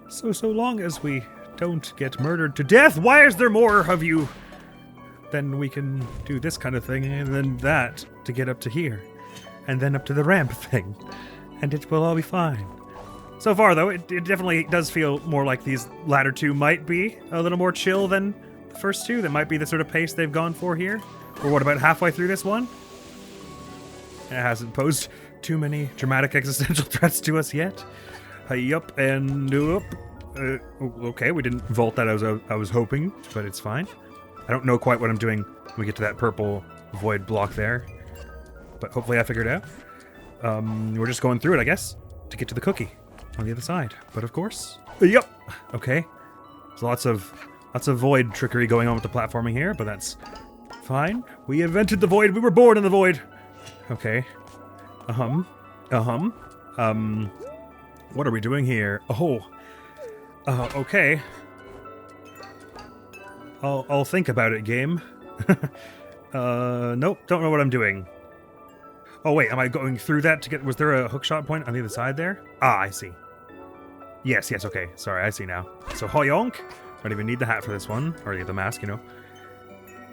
So long as we don't get murdered to death, why is there more of you? Then we can do this kind of thing and then that to get up to here. And then up to the ramp thing. And it will all be fine. So far, though, it definitely does feel more like these latter 2 might be a little more chill than the first 2. That might be the sort of pace they've gone for here. Or what, about halfway through this one? It hasn't posed too many dramatic existential threats to us yet. Yup and up. Okay, we didn't vault that as I was hoping, but it's fine. I don't know quite what I'm doing when we get to that purple void block there. But hopefully I figured it out. We're just going through it, I guess, to get to the cookie on the other side. But of course, yep. Okay. There's lots of void trickery going on with the platforming here, but that's fine. We invented the void. We were born in the void. Okay. What are we doing here? Oh. Okay. I'll think about it, game. Nope. Don't know what I'm doing. Oh wait, am I going through that to get... Was there a hookshot point on the other side there? Ah, I see. Yes, okay. Sorry, I see now. So, hoyonk. Don't even need the hat for this one. Or the mask, you know.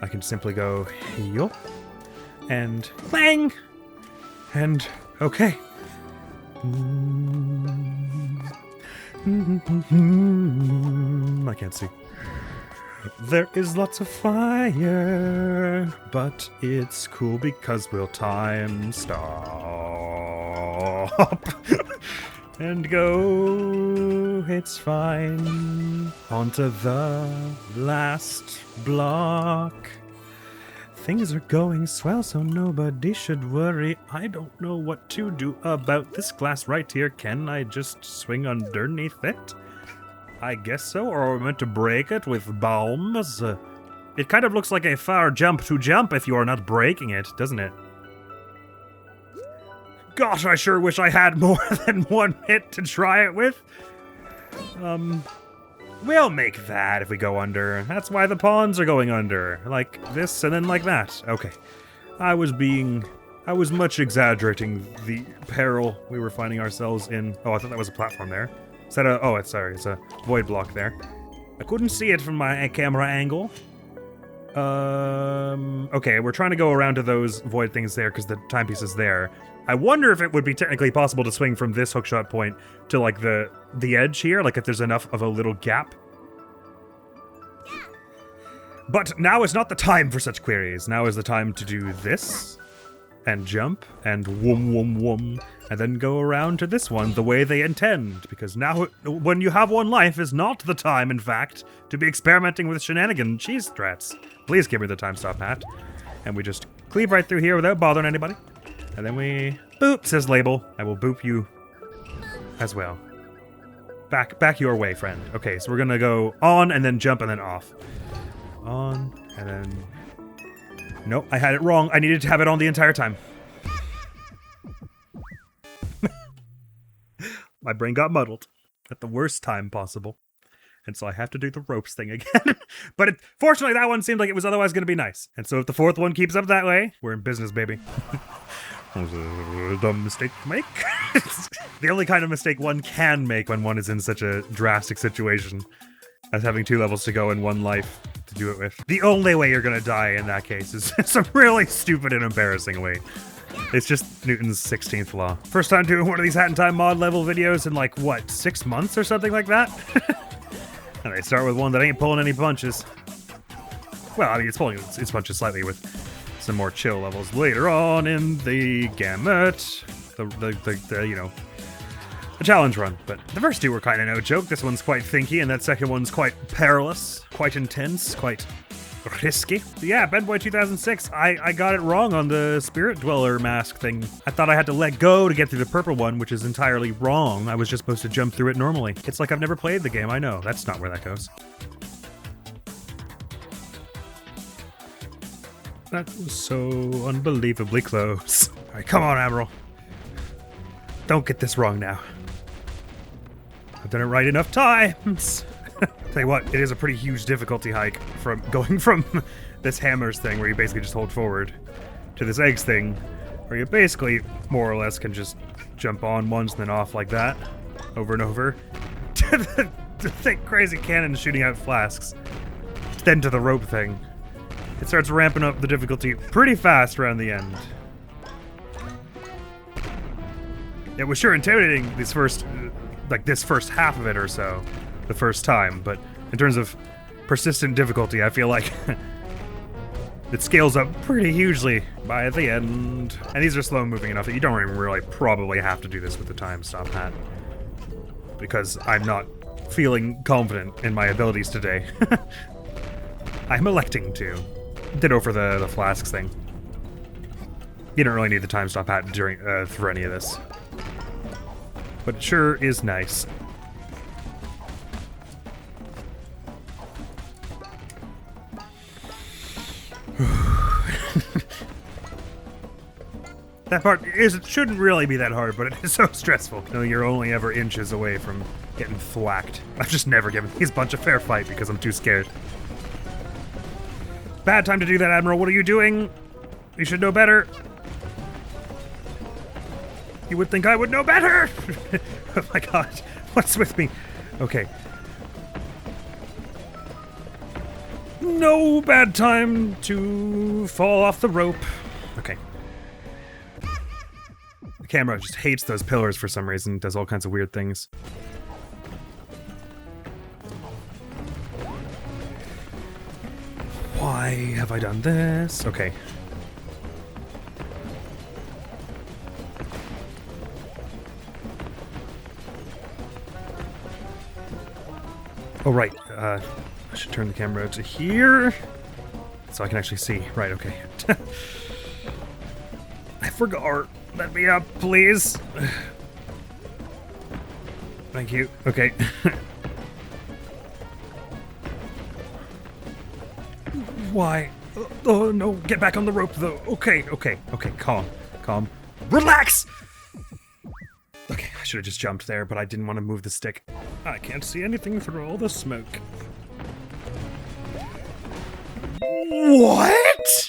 I can simply go... Yo. And... Bang! And... Okay. I can't see. There is lots of fire, but it's cool because we'll time stop and go. It's fine. Onto the last block. Things are going swell, so nobody should worry. I don't know what to do about this glass right here. Can I just swing underneath it? I guess so, or are we meant to break it with bombs? It kind of looks like a far jump to jump if you are not breaking it, doesn't it? Gosh, I sure wish I had more than 1 hit to try it with. We'll make that if we go under. That's why the pawns are going under. Like this and then like that. Okay. I was much exaggerating the peril we were finding ourselves in. Oh, I thought that was a platform there. Is that a... Oh, sorry, it's a void block there. I couldn't see it from my camera angle. Okay, we're trying to go around to those void things there because the timepiece is there. I wonder if it would be technically possible to swing from this hookshot point to, like, the edge here, like if there's enough of a little gap. But now is not the time for such queries. Now is the time to do this, and jump, and whoom whoom whoom, and then go around to this one the way they intend, because now, when you have one life, is not the time, in fact, to be experimenting with shenanigan cheese threats. Please give me the time stop hat. And we just cleave right through here without bothering anybody. And then we... Boop, says label. I will boop you as well. Back your way, friend. Okay, so we're gonna go on, and then jump, and then off. On, and then... Nope, I had it wrong. I needed to have it on the entire time. My brain got muddled at the worst time possible. And so I have to do the ropes thing again. But fortunately, that one seemed like it was otherwise going to be nice. And so if the fourth one keeps up that way, we're in business, baby. That was a dumb mistake to make. The only kind of mistake one can make when one is in such a drastic situation as having 2 levels to go and 1 life to do it with. The only way you're going to die in that case is some really stupid and embarrassing way. It's just Newton's 16th law. First time doing one of these Hat in Time mod level videos in like, what, 6 months or something like that? And I start with one that ain't pulling any punches. Well, I mean, it's pulling its punches slightly with some more chill levels later on in the gamut. The you know, a challenge run. But the first 2 were kind of no joke. This one's quite thinky, and that second one's quite perilous, quite intense, quite risky. But yeah, Bedboy 2006, I got it wrong on the Spirit Dweller mask thing. I thought I had to let go to get through the purple one, which is entirely wrong. I was just supposed to jump through it normally. It's like I've never played the game, I know. That's not where that goes. That was so unbelievably close. All right, come on, Admiral. Don't get this wrong now. I've done it right enough times. Tell you what, it is a pretty huge difficulty hike from going from this hammers thing where you basically just hold forward to this eggs thing where you basically more or less can just jump on once and then off like that over and over to the thick crazy cannon shooting out flasks, then to the rope thing. It starts ramping up the difficulty pretty fast around the end. It was sure intimidating this first half of it or so, the first time, but in terms of persistent difficulty, I feel like it scales up pretty hugely by the end. And these are slow moving enough that you don't even really probably have to do this with the time stop hat, because I'm not feeling confident in my abilities today. I'm electing to. Ditto for the flasks thing. You don't really need the time stop hat during for any of this, but it sure is nice. That part shouldn't really be that hard, but it is so stressful. You know, you're only ever inches away from getting thwacked. I've just never given these bunch a fair fight because I'm too scared. Bad time to do that, Admiral. What are you doing? You should know better. You would think I would know better! Oh my god, what's with me? Okay. No bad time to fall off the rope. Okay. The camera just hates those pillars for some reason, does all kinds of weird things. Why have I done this? Okay. Oh, right. I should turn the camera to here so I can actually see. Right, okay. I forgot. Let me up, please. Thank you. Okay. Why? Oh, no. Get back on the rope, though. Okay. Calm. Relax! Okay, I should have just jumped there, but I didn't want to move the stick. I can't see anything through all the smoke. What?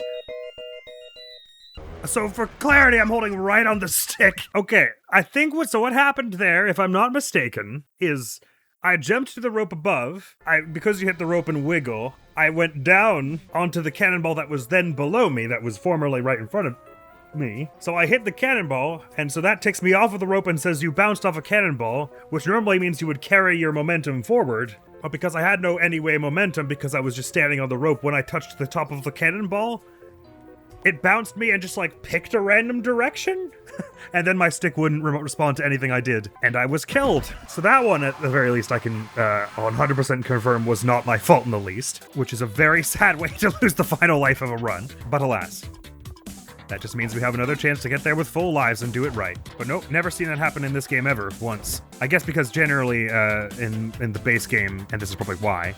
So for clarity, I'm holding right on the stick. Okay, I think what happened there, if I'm not mistaken, is I jumped to the rope above. Because you hit the rope and wiggle, I went down onto the cannonball that was then below me, that was formerly right in front of me. So I hit the cannonball, and so that takes me off of the rope and says you bounced off a cannonball, which normally means you would carry your momentum forward. But because I had no anyway momentum because I was just standing on the rope, when I touched the top of the cannonball, it bounced me and just like picked a random direction. And then my stick wouldn't remote respond to anything I did, and I was killed. So that one, at the very least, I can 100% confirm was not my fault in the least, which is a very sad way to lose the final life of a run. But alas. That just means we have another chance to get there with full lives and do it right. But nope, never seen that happen in this game ever, once. I guess because generally, in the base game, and this is probably why,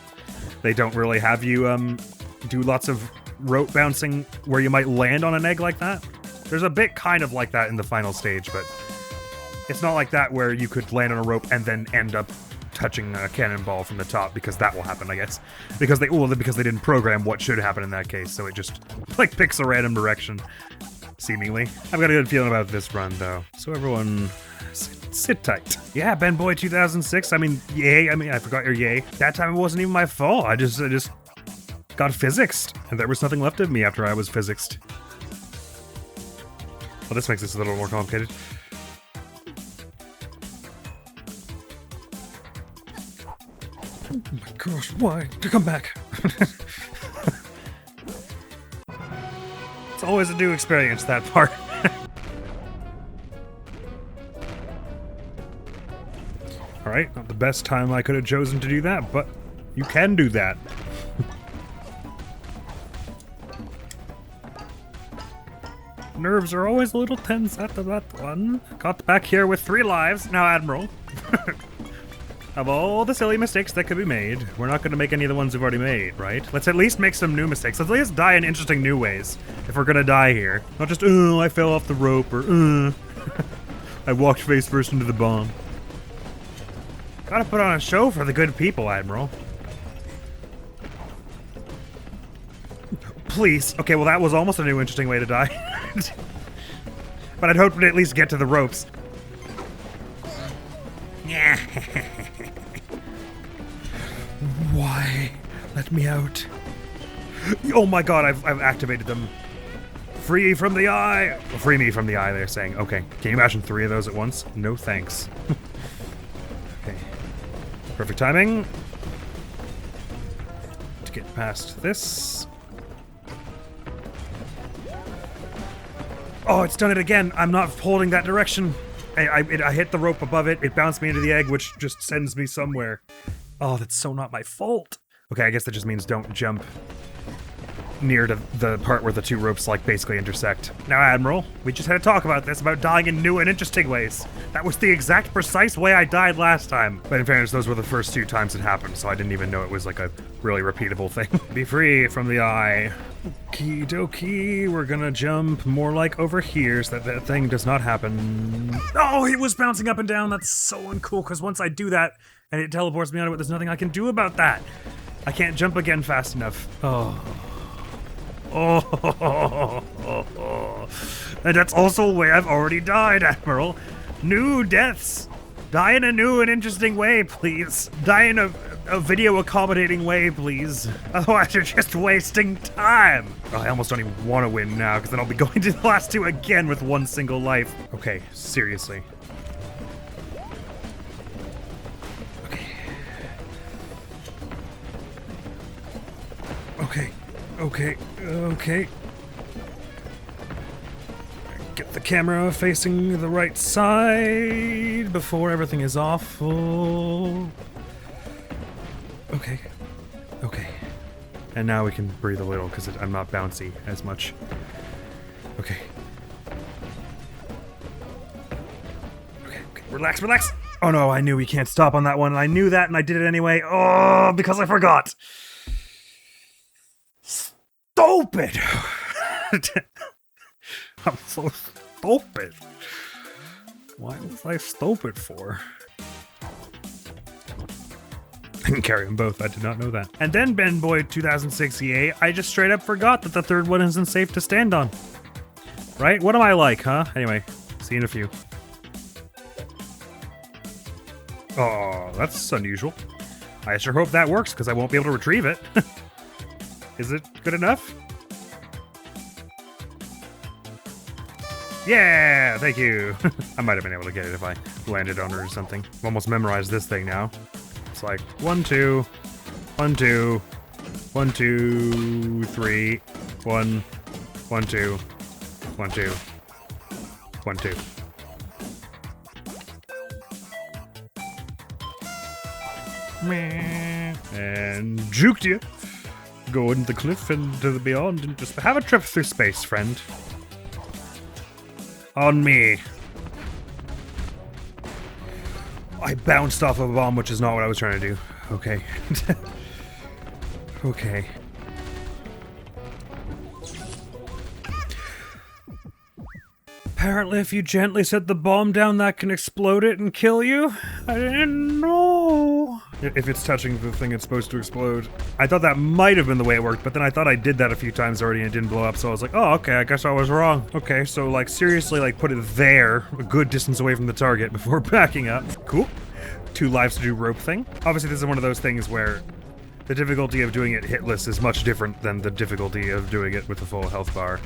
they don't really have you, do lots of rope bouncing where you might land on an egg like that. There's a bit kind of like that in the final stage, but it's not like that where you could land on a rope and then end up touching a cannonball from the top, because that will happen, I guess. Because they didn't program what should happen in that case, so it just like picks a random direction, seemingly. I've got a good feeling about this run, though. So everyone, sit tight. Yeah, Ben Boy 2006. I mean, yay. I mean, I forgot your yay. That time it wasn't even my fault. I just got physicsed, and there was nothing left of me after I was physicsed. Well, this makes this a little more complicated. Oh my gosh, why? Come back. It's always a new experience, that part. Alright, not the best time I could have chosen to do that, but you can do that. Nerves are always a little tense after that one. Got back here with 3 lives. Now, Admiral. Of all the silly mistakes that could be made, we're not going to make any of the ones we've already made, right? Let's at least make some new mistakes. Let's at least die in interesting new ways, if we're going to die here. Not just, oh, I fell off the rope, or, I walked face first into the bomb. Gotta put on a show for the good people, Admiral. Please. Okay, well that was almost a new interesting way to die. But I'd hoped to at least get to the ropes. Why? Let me out. Oh my god, I've activated them. Free from the eye! Free me from the eye, they're saying. Okay, can you imagine 3 of those at once? No thanks. Okay. Perfect timing. To get past this. Oh, it's done it again. I'm not holding that direction. I hit the rope above it. It bounced me into the egg, which just sends me somewhere. Oh, that's so not my fault. Okay, I guess that just means don't jump near to the part where the 2 ropes, like, basically intersect. Now, Admiral, we just had to talk about this, about dying in new and interesting ways. That was the exact precise way I died last time. But in fairness, those were the first 2 times it happened, so I didn't even know it was, like, a really repeatable thing. Be free from the eye. Okie dokie, we're gonna jump more like over here so that thing does not happen. Oh, he was bouncing up and down. That's so uncool, because once I do that and it teleports me out of it, there's nothing I can do about that. I can't jump again fast enough. Oh. And that's also a way I've already died, Admiral. New deaths. Die in a new and interesting way, please. Die in a video accommodating way, please. Otherwise you're just wasting time. Oh, I almost don't even want to win now, because then I'll be going to the last 2 again with 1 single life. Okay, seriously. Okay. Get the camera facing the right side before everything is awful. Okay. And now we can breathe a little, because I'm not bouncy as much. Okay. Relax. Oh no, I knew we can't stop on that one, and I knew that, and I did it anyway. Oh, because I forgot. Stupid! I'm so stupid. Why was I stupid for? I can carry them both, I did not know that. And then Ben Boy 2006 EA, I just straight up forgot that the 3rd one isn't safe to stand on. Right? What am I like, huh? Anyway, see you in a few. Oh, that's unusual. I sure hope that works, because I won't be able to retrieve it. Is it good enough? Yeah, thank you. I might have been able to get it if I landed on it or something. I've almost memorized this thing now. It's like 1, 2, 1, 2, 1, 2, 3, 1, 1, 2, 1, 2, 1, 2. And juked you. Go into the cliff and to the beyond and just have a trip through space, friend. On me. I bounced off of a bomb, which is not what I was trying to do. Okay. Okay. Apparently, if you gently set the bomb down, that can explode it and kill you. I didn't know. If it's touching the thing it's supposed to explode. I thought that might have been the way it worked, but then I thought I did that a few times already and it didn't blow up, so I was like, oh, okay, I guess I was wrong. Okay, so like seriously, like put it there, a good distance away from the target before backing up. Cool. 2 lives to do rope thing. Obviously, this is one of those things where the difficulty of doing it hitless is much different than the difficulty of doing it with a full health bar.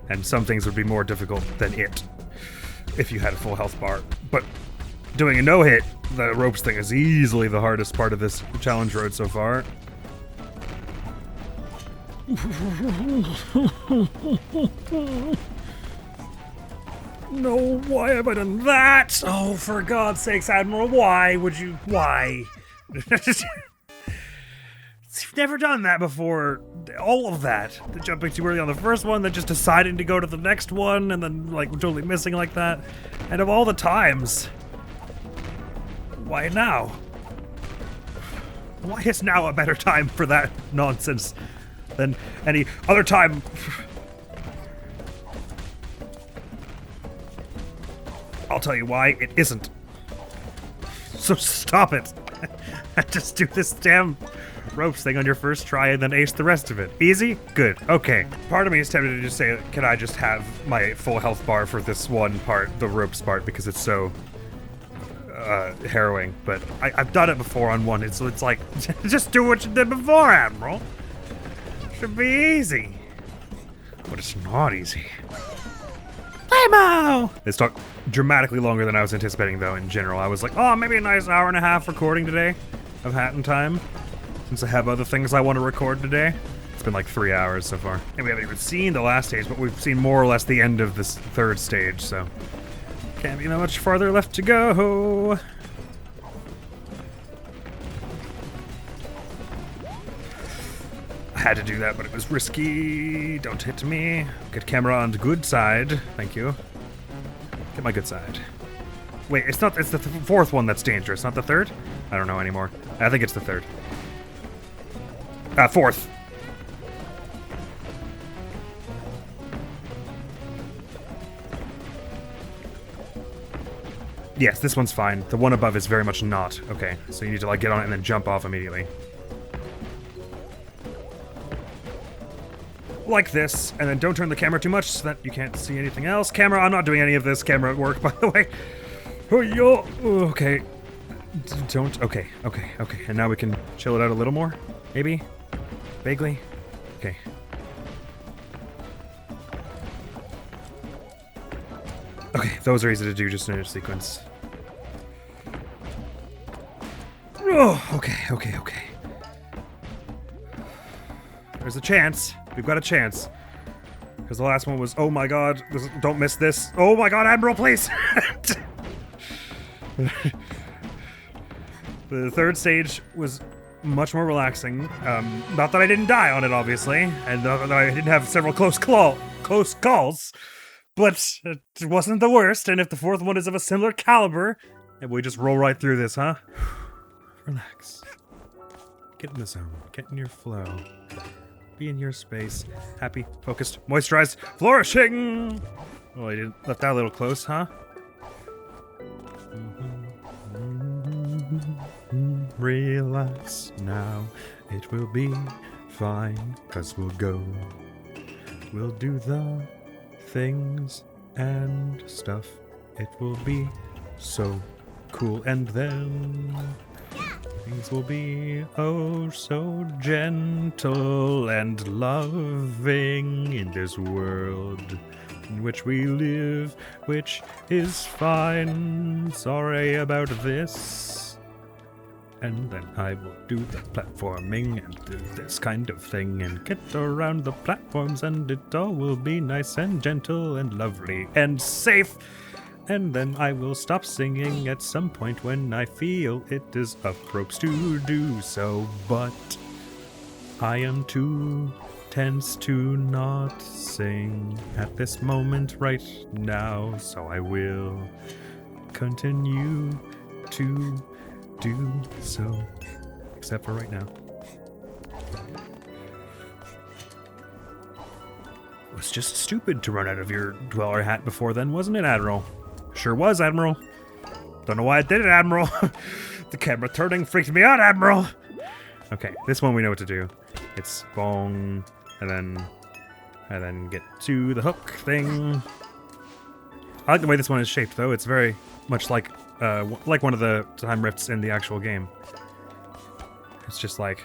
And some things would be more difficult than it if you had a full health bar. But doing a no-hit, the ropes thing is easily the hardest part of this challenge road so far. No, why have I done that? Oh, for God's sakes, Admiral, why would you? Why? You've never done that before. All of that. The jumping too early on the first one, then just deciding to go to the next one, and then, like, totally missing like that. And of all the times, why now? Why is now a better time for that nonsense than any other time? I'll tell you why it isn't. So stop it. Just do this damn ropes thing on your first try and then ace the rest of it. Easy? Good. Okay. Part of me is tempted to just say, can I just have my full health bar for this one part, the ropes part, because it's so harrowing. But I've done it before on one, so it's like, just do what you did before, Admiral. Should be easy. But it's not easy. Play-mo! This took dramatically longer than I was anticipating, though, in general. I was like, oh, maybe a nice hour and a half recording today of Hat in Time. Since I have other things I want to record today. It's been like 3 hours so far. And we haven't even seen the last stage, but we've seen more or less the end of this 3rd stage, so can't be that much farther left to go. I had to do that, but it was risky. Don't hit me. Get camera on the good side. Thank you. Get my good side. Wait, it's the 4th one that's dangerous, not the 3rd? I don't know anymore. I think it's the 3rd. 4th. Yes, this one's fine. The one above is very much not. Okay, so you need to like get on it and then jump off immediately. Like this, and then don't turn the camera too much so that you can't see anything else. Camera, I'm not doing any of this camera work, by the way. Oh, yo. Okay. Don't. Okay. And now we can chill it out a little more, maybe? Vaguely? Okay. Okay, those are easy to do just in a sequence. Oh, okay. There's a chance. We've got a chance. Because the last one was, oh my god, don't miss this. Oh my god, Admiral, please! The 3rd stage was much more relaxing. Not that I didn't die on it, obviously, and that I didn't have several close calls, but it wasn't the worst, and if the 4th one is of a similar caliber, maybe we just roll right through this, huh? Relax. Get in the zone. Get in your flow. Be in your space. Happy, focused, moisturized, flourishing! Oh, I didn't left that a little close, huh? Relax now, it will be fine, 'cause we'll do the things and stuff. It will be so cool, and then things will be oh so gentle and loving in this world in which we live, which is fine. Sorry about this. And then I will do the platforming and do this kind of thing and get around the platforms, and it all will be nice and gentle and lovely and safe. And then I will stop singing at some point when I feel it is appropriate to do so. But I am too tense to not sing at this moment right now, so I will continue to do so, except for right now. It was just stupid to run out of your Dweller hat before then, wasn't it, Admiral? Sure was, Admiral. Don't know why I did it, Admiral. The camera turning freaked me out, Admiral. Okay, this one we know what to do. It's bong, and then get to the hook thing. I like the way this one is shaped, though. It's very much like one of the time rifts in the actual game. It's just like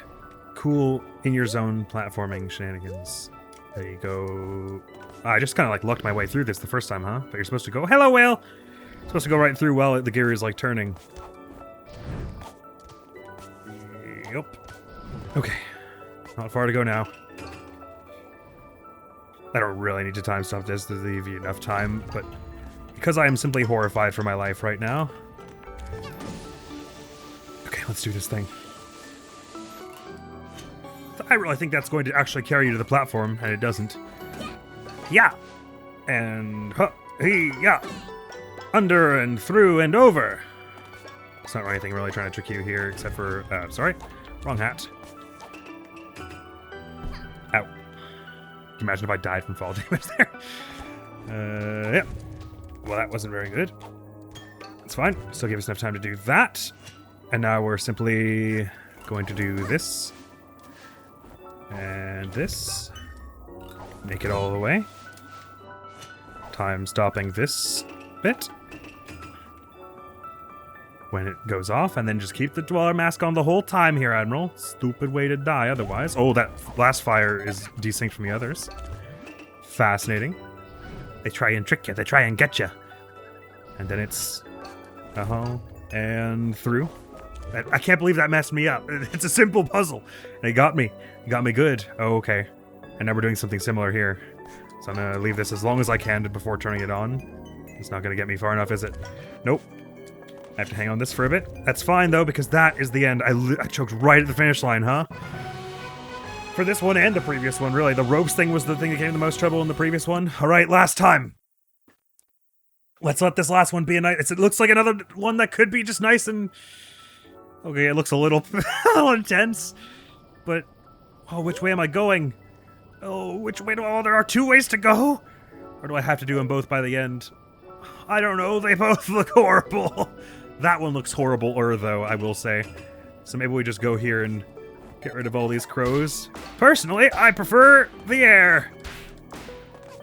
cool in your zone platforming shenanigans. There you go. I just kind of like lucked my way through this the first time, huh? But you're supposed to go, hello, whale! You're supposed to go right through while the gear is like turning. Yep. Okay. Not far to go now. I don't really need to time stop this to leave you enough time, but because I am simply horrified for my life right now. Okay, let's do this thing. I really think that's going to actually carry you to the platform, and it doesn't. Yeah! And yeah! Under and through and over! It's not anything really trying to trick you here, except for, sorry, wrong hat. Ow. Imagine if I died from fall damage there. Yeah. Well, that wasn't very good. It's fine. Still give us enough time to do that. And now we're simply going to do this. And this. Make it all the way. Time stopping this bit. When it goes off, and then just keep the Dweller mask on the whole time here, Admiral. Stupid way to die otherwise. Oh, that blast fire is desynced from the others. Fascinating. They try and trick you. They try and get you. And then it's... and through. I can't believe that messed me up. It's a simple puzzle. And it got me. It got me good. Oh, okay. And now we're doing something similar here. So I'm going to leave this as long as I can before turning it on. It's not going to get me far enough, is it? Nope. I have to hang on this for a bit. That's fine, though, because that is the end. I choked right at the finish line, huh? For this one and the previous one, really. The ropes thing was the thing that gave me the most trouble in the previous one. All right, last time. Let's let this last one be a nice... It looks like another one that could be just nice and... Okay, it looks a little, a little intense. But... Oh, which way am I going? Oh, which way do... Oh, there are two ways to go? Or do I have to do them both by the end? I don't know. They both look horrible. That one looks horrible-er, though, I will say. So maybe we just go here and get rid of all these crows. Personally, I prefer the air.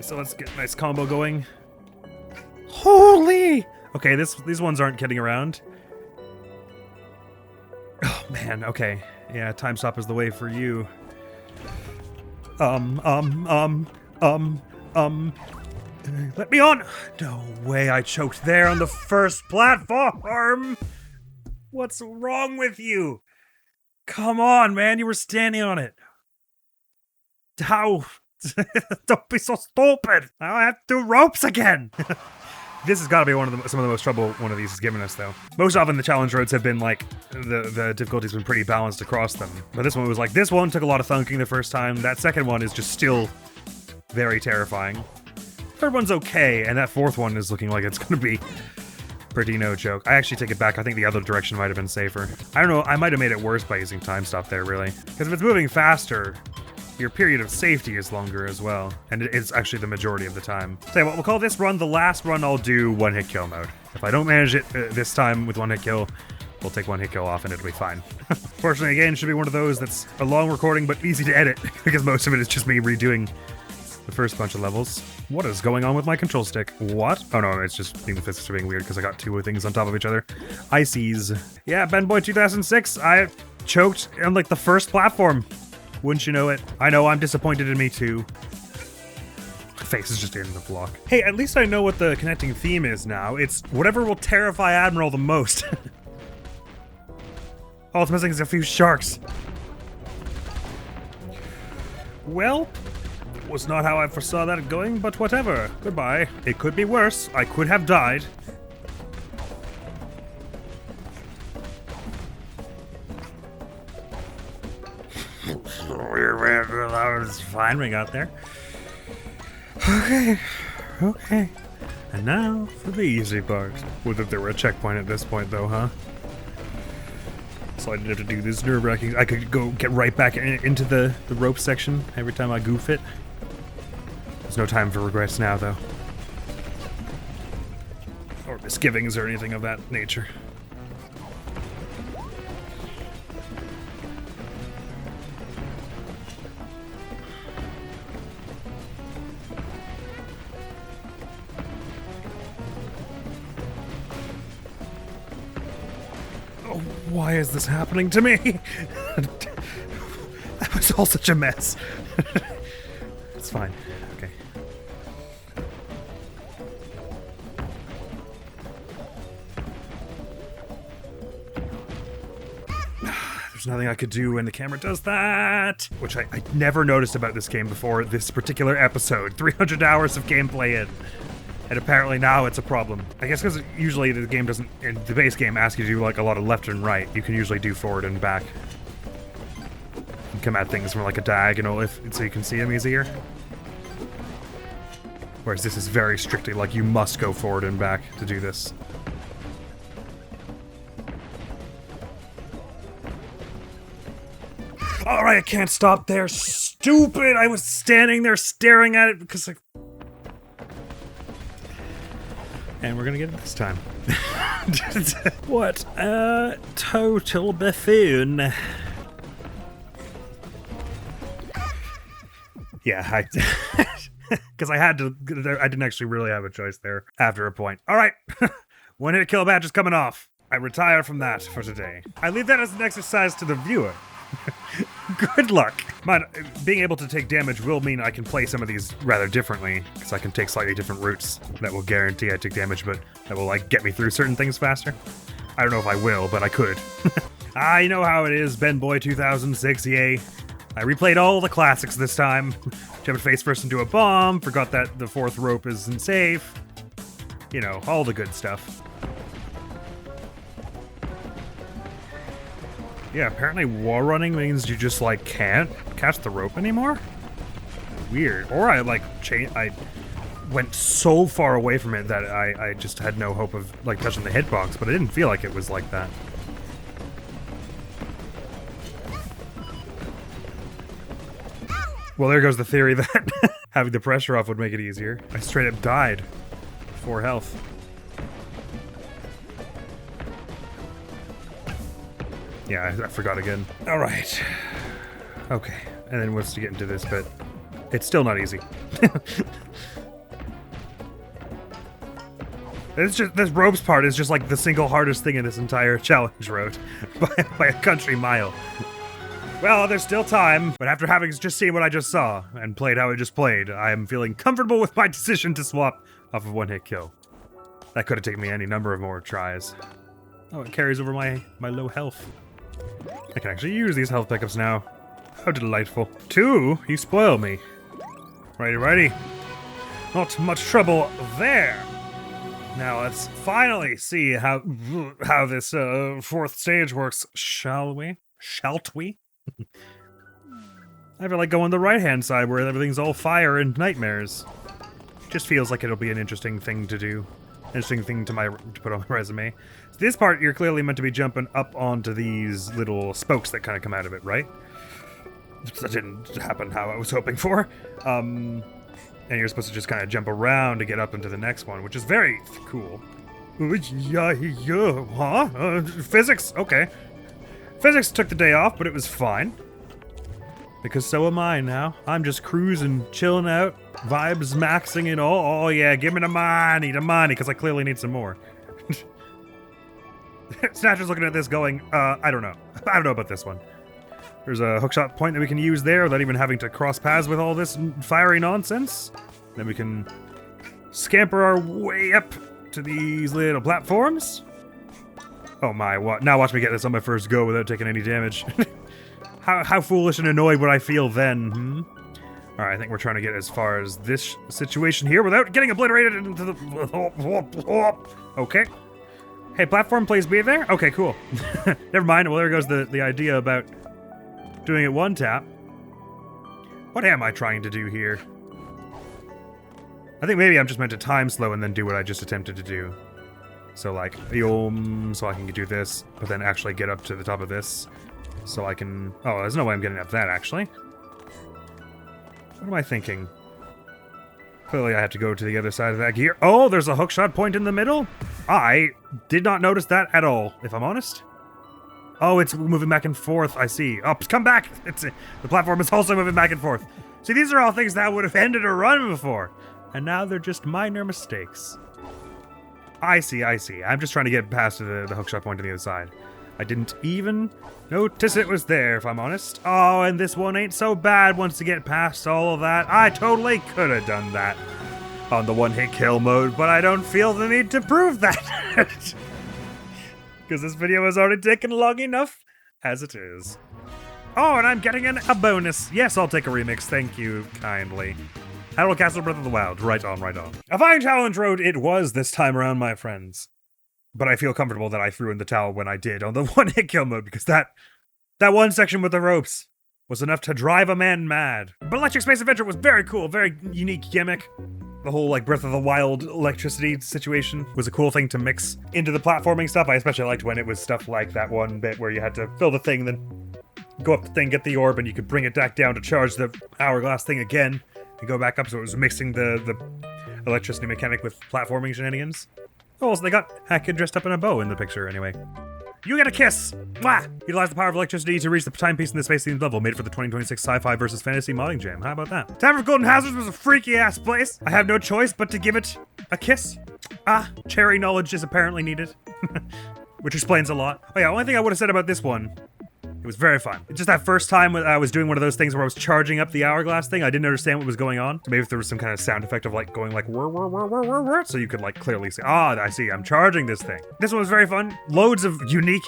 So let's get a nice combo going. Holy! Okay, these ones aren't kidding around. Oh, man, okay. Yeah, time stop is the way for you. Let me on! No way, I choked there on the first platform! What's wrong with you? Come on, man, you were standing on it. How? Don't be so stupid! I have to do ropes again! This has got to be some of the most trouble one of these has given us, though. Most often the challenge roads have been like, the difficulty's been pretty balanced across them. But this one was like, this one took a lot of thunking the first time. That second one is just still very terrifying. Third one's okay, and that fourth one is looking like it's gonna be pretty no joke. I actually take it back. I think the other direction might have been safer. I don't know, I might have made it worse by using time stop there, really. Because if it's moving faster, your period of safety is longer as well. And it's actually the majority of the time. Tell you what, we'll call this run the last run I'll do one-hit kill mode. If I don't manage it this time with one-hit kill, we'll take one-hit kill off and it'll be fine. Fortunately, again, it should be one of those that's a long recording but easy to edit, because most of it is just me redoing the first bunch of levels. What is going on with my control stick? What? Oh no, it's just being the physics are being weird because I got two things on top of each other. Ices. Yeah, BenBoy 2006, I choked on like the first platform. Wouldn't you know it? I know, I'm disappointed in me too. My face is just in the block. Hey, at least I know what the connecting theme is now. It's whatever will terrify Admiral the most. All it's missing is a few sharks. Well, was not how I foresaw that going, but whatever. Goodbye. It could be worse. I could have died. That was fine we got there. Okay. And now for the easy part. Would if there were a checkpoint at this point though, huh? So I didn't have to do this nerve-wracking. I could go get right back into the rope section every time I goof it. There's no time for regrets now, though. Or misgivings or anything of that nature. Oh, why is this happening to me? That was all such a mess. It's fine. Okay. There's nothing I could do when the camera does that, which I never noticed about this game before this particular episode. 300 hours of gameplay in, and apparently now it's a problem. I guess because usually the game doesn't, in the base game, ask you to do like a lot of left and right. You can usually do forward and back. And come at things from like a diagonal so you can see them easier. Whereas this is very strictly like you must go forward and back to do this. Alright, I can't stop there. Stupid! I was standing there staring at it because I... And we're gonna get it this time. What a total buffoon. Yeah, because I had to... I didn't actually really have a choice there after a point. Alright, one hit kill badge is coming off. I retire from that for today. I leave that as an exercise to the viewer. Good luck. Man, being able to take damage will mean I can play some of these rather differently, because I can take slightly different routes that will guarantee I take damage, but that will like get me through certain things faster. I don't know if I will, but I could. You know how it is, BenBoy 2006, yay. I replayed all the classics this time. Jumped face first into a bomb, forgot that the fourth rope isn't safe. You know, all the good stuff. Yeah, apparently wall running means you just, like, can't catch the rope anymore? Weird. Or I went so far away from it that I just had no hope of, like, touching the hitbox, but I didn't feel like it was like that. Well, there goes the theory that having the pressure off would make it easier. I straight up died. 4 health. Yeah, I forgot again. All right. Okay. And then once you get into this bit, it's still not easy. It's just, this ropes part is just like the single hardest thing in this entire challenge road by a country mile. Well, there's still time, but after having just seen what I just saw and played how I just played, I am feeling comfortable with my decision to swap off of one hit kill. That could have taken me any number of more tries. Oh, it carries over my low health. I can actually use these health pickups now. How delightful. 2? You spoil me. Righty. Not much trouble there. Now let's finally see how this fourth stage works, shall we? Shalt we? I feel like going the right-hand side where everything's all fire and nightmares. Just feels like it'll be an interesting thing to do. Interesting thing to put on my resume. So this part, you're clearly meant to be jumping up onto these little spokes that kind of come out of it, right? That didn't happen how I was hoping for. And you're supposed to just kind of jump around to get up into the next one, which is very cool. Physics, okay. Physics took the day off, but it was fine. Because so am I now. I'm just cruising, chilling out, vibes maxing it all. Oh yeah, give me the money, because I clearly need some more. Snatcher's looking at this going, I don't know. I don't know about this one. There's a hookshot point that we can use there without even having to cross paths with all this fiery nonsense. Then we can scamper our way up to these little platforms. Oh my, what? Now watch me get this on my first go without taking any damage. How foolish and annoyed would I feel then, Alright, I think we're trying to get as far as this situation here without getting obliterated into the... Okay. Hey, platform, please be there? Okay, cool. Never mind. Well, there goes the idea about doing it one tap. What am I trying to do here? I think maybe I'm just meant to time slow and then do what I just attempted to do. So like, so I can do this, but then actually get up to the top of this. So I can... Oh, there's no way I'm getting up that, actually. What am I thinking? Clearly I have to go to the other side of that gear. Oh, there's a hookshot point in the middle? I did not notice that at all, if I'm honest. Oh, it's moving back and forth, I see. Oh, come back! The platform is also moving back and forth. See, these are all things that would have ended a run before. And now they're just minor mistakes. I see. I'm just trying to get past the hookshot point on the other side. I didn't even notice it was there, if I'm honest. Oh, and this one ain't so bad once you get past all of that. I totally could have done that on the one-hit kill mode, but I don't feel the need to prove that. Because this video has already taken long enough as it is. Oh, and I'm getting a bonus. Yes, I'll take a remix. Thank you kindly. Admiral Castle Breath of the Wild. Right on. A fine challenge road it was this time around, my friends. But I feel comfortable that I threw in the towel when I did on the one-hit kill mode, because that one section with the ropes was enough to drive a man mad. But Electric Space Adventure was very cool, very unique gimmick. The whole, like, Breath of the Wild electricity situation was a cool thing to mix into the platforming stuff. I especially liked when it was stuff like that one bit where you had to fill the thing, then go up the thing, get the orb, and you could bring it back down to charge the hourglass thing again, and go back up, so it was mixing the electricity mechanic with platforming shenanigans. Oh, so they got Hackett dressed up in a bow in the picture, anyway. You get a kiss! Mwah! Utilize the power of electricity to reach the timepiece in the space-themed level made for the 2026 Sci-Fi vs. Fantasy modding jam. How about that? Tavern of Golden Hazards was a freaky-ass place. I have no choice but to give it a kiss. Cherry knowledge is apparently needed. Which explains a lot. Oh yeah, only thing I would have said about this one, it was very fun. Just that first time when I was doing one of those things where I was charging up the hourglass thing, I didn't understand what was going on. So maybe if there was some kind of sound effect of like going like whir, whir, whir, whir, whir, whir, so you could like clearly see, I see, I'm charging this thing. This one was very fun. Loads of unique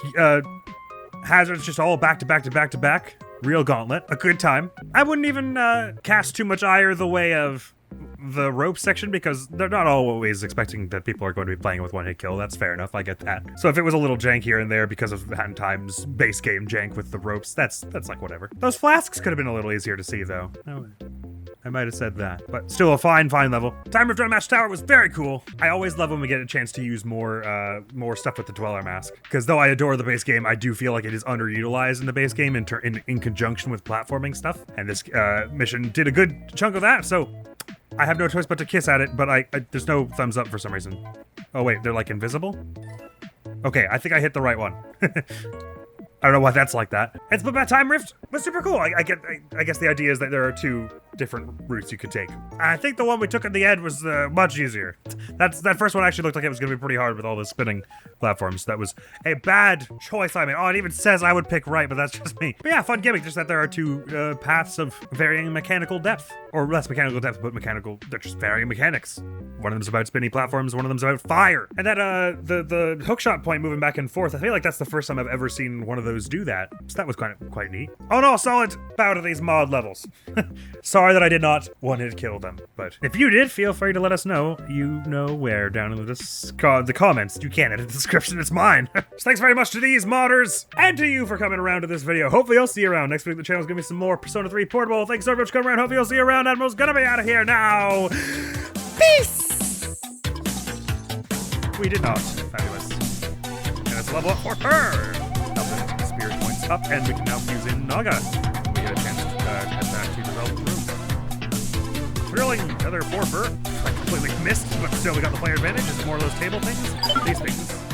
hazards just all back to back to back to back. Real gauntlet. A good time. I wouldn't even cast too much ire the way of the rope section, because they're not always expecting that people are going to be playing with one-hit kill. That's fair enough, I get that. So if it was a little jank here and there because of Time's base game jank with the ropes, that's like whatever. Those flasks could have been a little easier to see though. I might have said that, but still a fine level. Time of UnmatchTower was very cool. I always love when we get a chance to use more stuff with the Dweller Mask, because though I adore the base game, I do feel like it is underutilized in the base game in conjunction with platforming stuff, and this mission did a good chunk of that, so I have no choice but to kiss at it, but there's no thumbs up for some reason. Oh wait, they're like invisible? Okay, I think I hit the right one. I don't know why that's like that. And Split Bat Time Rift was super cool. I guess the idea is that there are two different routes you could take. I think the one we took at the end was much easier. That first one actually looked like it was going to be pretty hard with all the spinning platforms. That was a bad choice I made. Oh, it even says I would pick right, but that's just me. But yeah, fun gimmick, just that there are two paths of varying mechanical depth. Or less mechanical depth, but they're just varying mechanics. One of them's about spinning platforms, one of them's about fire. And that, the hookshot point moving back and forth, I feel like that's the first time I've ever seen one of those do that. So that was quite neat. Oh no, solid bow to these mod levels. Sorry that I did not one-hit kill them, but if you did, feel free to let us know. You know where, down in the comments. You can edit the description, it's mine. So thanks very much to these modders, and to you for coming around to this video. Hopefully I'll see you around. Next week the channel's gonna be some more Persona 3 Portable. Thanks so much for coming around. Hopefully I'll see you around. Admiral's gonna be out of here now. Peace! We did not. Fabulous. And it's level up for her. Now the spirit points up, and we can now fuse in Naga. We get a chance to head back to the development room. Thrilling, another 4 I completely missed, but still we got the player advantage. It's more of those table things. These things.